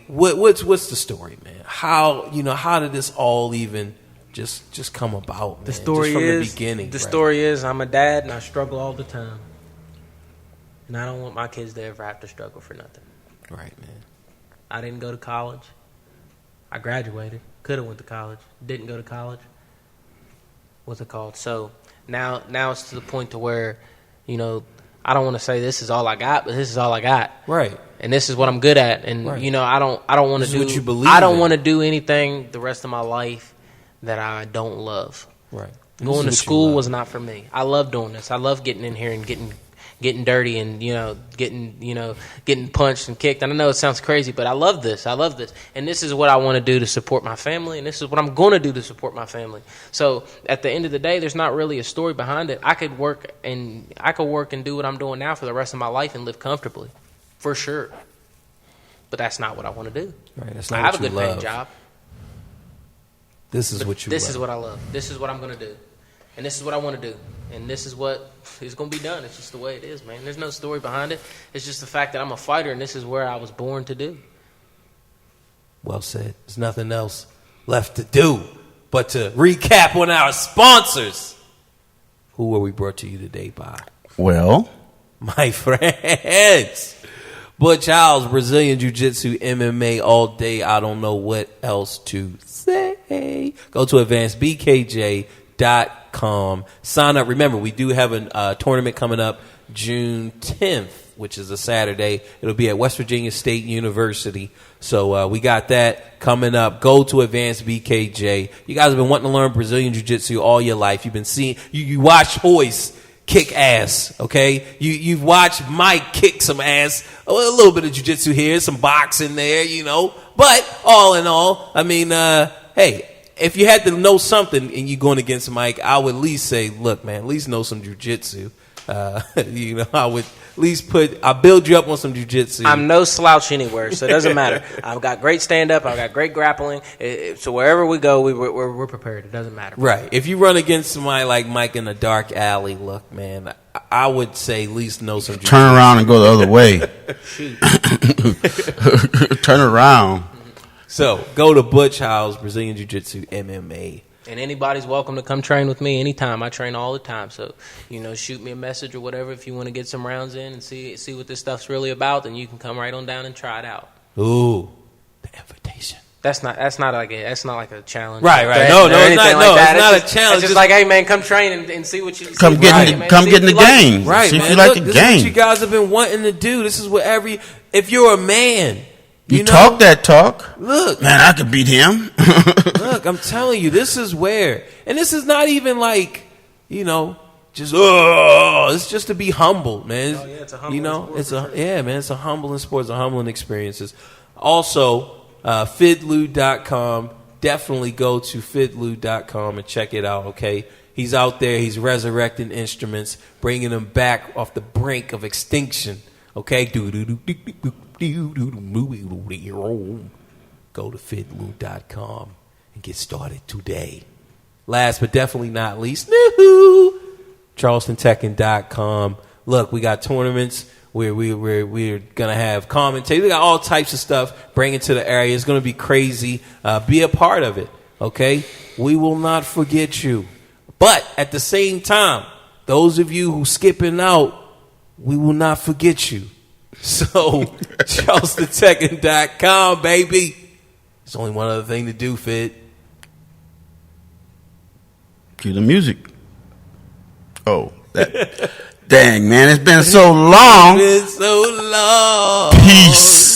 what's the story, man? How did this all even just come about, man? The story just from is the beginning. The story is I'm a dad and I struggle all the time, and I don't want my kids to ever have to struggle for nothing. Right, man. I didn't go to college. I graduated. Could have went to college. Didn't go to college. What's it called? So now it's to the point to where, I don't want to say this is all I got, but this is all I got. Right. And this is what I'm good at. And right. I don't want to do what you believe I don't in. want to do anything the rest of my life that I don't love. Right. Going to school was not for me. I love doing this. I love getting in here and getting dirty and getting punched and kicked. And I know it sounds crazy, but I love this. And this is what I want to do to support my family, and this is what I'm going to do to support my family. So at the end of the day, there's not really a story behind it. I could work and do what I'm doing now for the rest of my life and live comfortably, for sure. But that's not what I want to do. Right. That's not I have what a you good love. paying job. This is what you This love. is what I love. This is what I'm going to do. And this is what I want to do. And this is what is going to be done. It's just the way it is, man. There's no story behind it. It's just the fact that I'm a fighter, and this is where I was born to do. Well said. There's nothing else left to do but to recap on our sponsors. Who were we brought to you today by? Well, my friends, Butch Howes, Brazilian Jiu-Jitsu, MMA all day. I don't know what else to say. Go to advancedbkj.com. Sign up. Remember, we do have a tournament coming up June 10th, which is a Saturday. It'll be at West Virginia State University. So we got that coming up. Go to Advanced BKJ. You guys have been wanting to learn Brazilian Jiu-Jitsu all your life. You've been seeing, you watch Hoist kick ass, okay? You've watched Mike kick some ass. A little bit of jiu-jitsu here, some boxing there, But all in all, I mean, hey, if you had to know something and you're going against Mike, I would at least say, look, man, at least know some jiu-jitsu. I would at least I'll build you up on some jiu-jitsu. I'm no slouch anywhere, so it doesn't matter. I've got great stand-up. I've got great grappling. So wherever we go, we're prepared. It doesn't matter. Right. If you run against somebody like Mike in a dark alley, look, man, I would say at least know some jiu-jitsu. turn around and go the other way. Turn around. So go to Butch Howes, Brazilian Jiu-Jitsu, MMA. And anybody's welcome to come train with me anytime. I train all the time. So, shoot me a message or whatever if you want to get some rounds in and see what this stuff's really about. Then you can come right on down and try it out. Ooh, the invitation. That's not like a challenge. Right. No, it's not. No, it's not a challenge. It's just like, hey man, come train and see what you come get in the game. Right, see man. if you like the this game. is what you guys have been wanting to do. This is what if you're a man. You talk that talk. Look, man, I could beat him. Look, I'm telling you, this is where, and this is not even like, just it's just to be humble, man. Oh, yeah, it's a humbling sport. It's a humbling sport. It's a humbling experiences. Also, fidlu.com. Definitely go to fidlu.com and check it out. Okay, he's out there. He's resurrecting instruments, bringing them back off the brink of extinction. Okay, go to fidlu.com and get started today. Last but definitely not least, charlestontekken.com. Look, we got tournaments where we're gonna have commentators. We got all types of stuff bring it to the area. It's gonna be crazy. Be a part of it. Okay, we will not forget you. But at the same time, those of you who skipping out, we will not forget you. So, charlestontekken.com, baby. There's only one other thing to do, Fid. Cue the music. Oh, dang, man. It's been so long. It's been so long. Peace.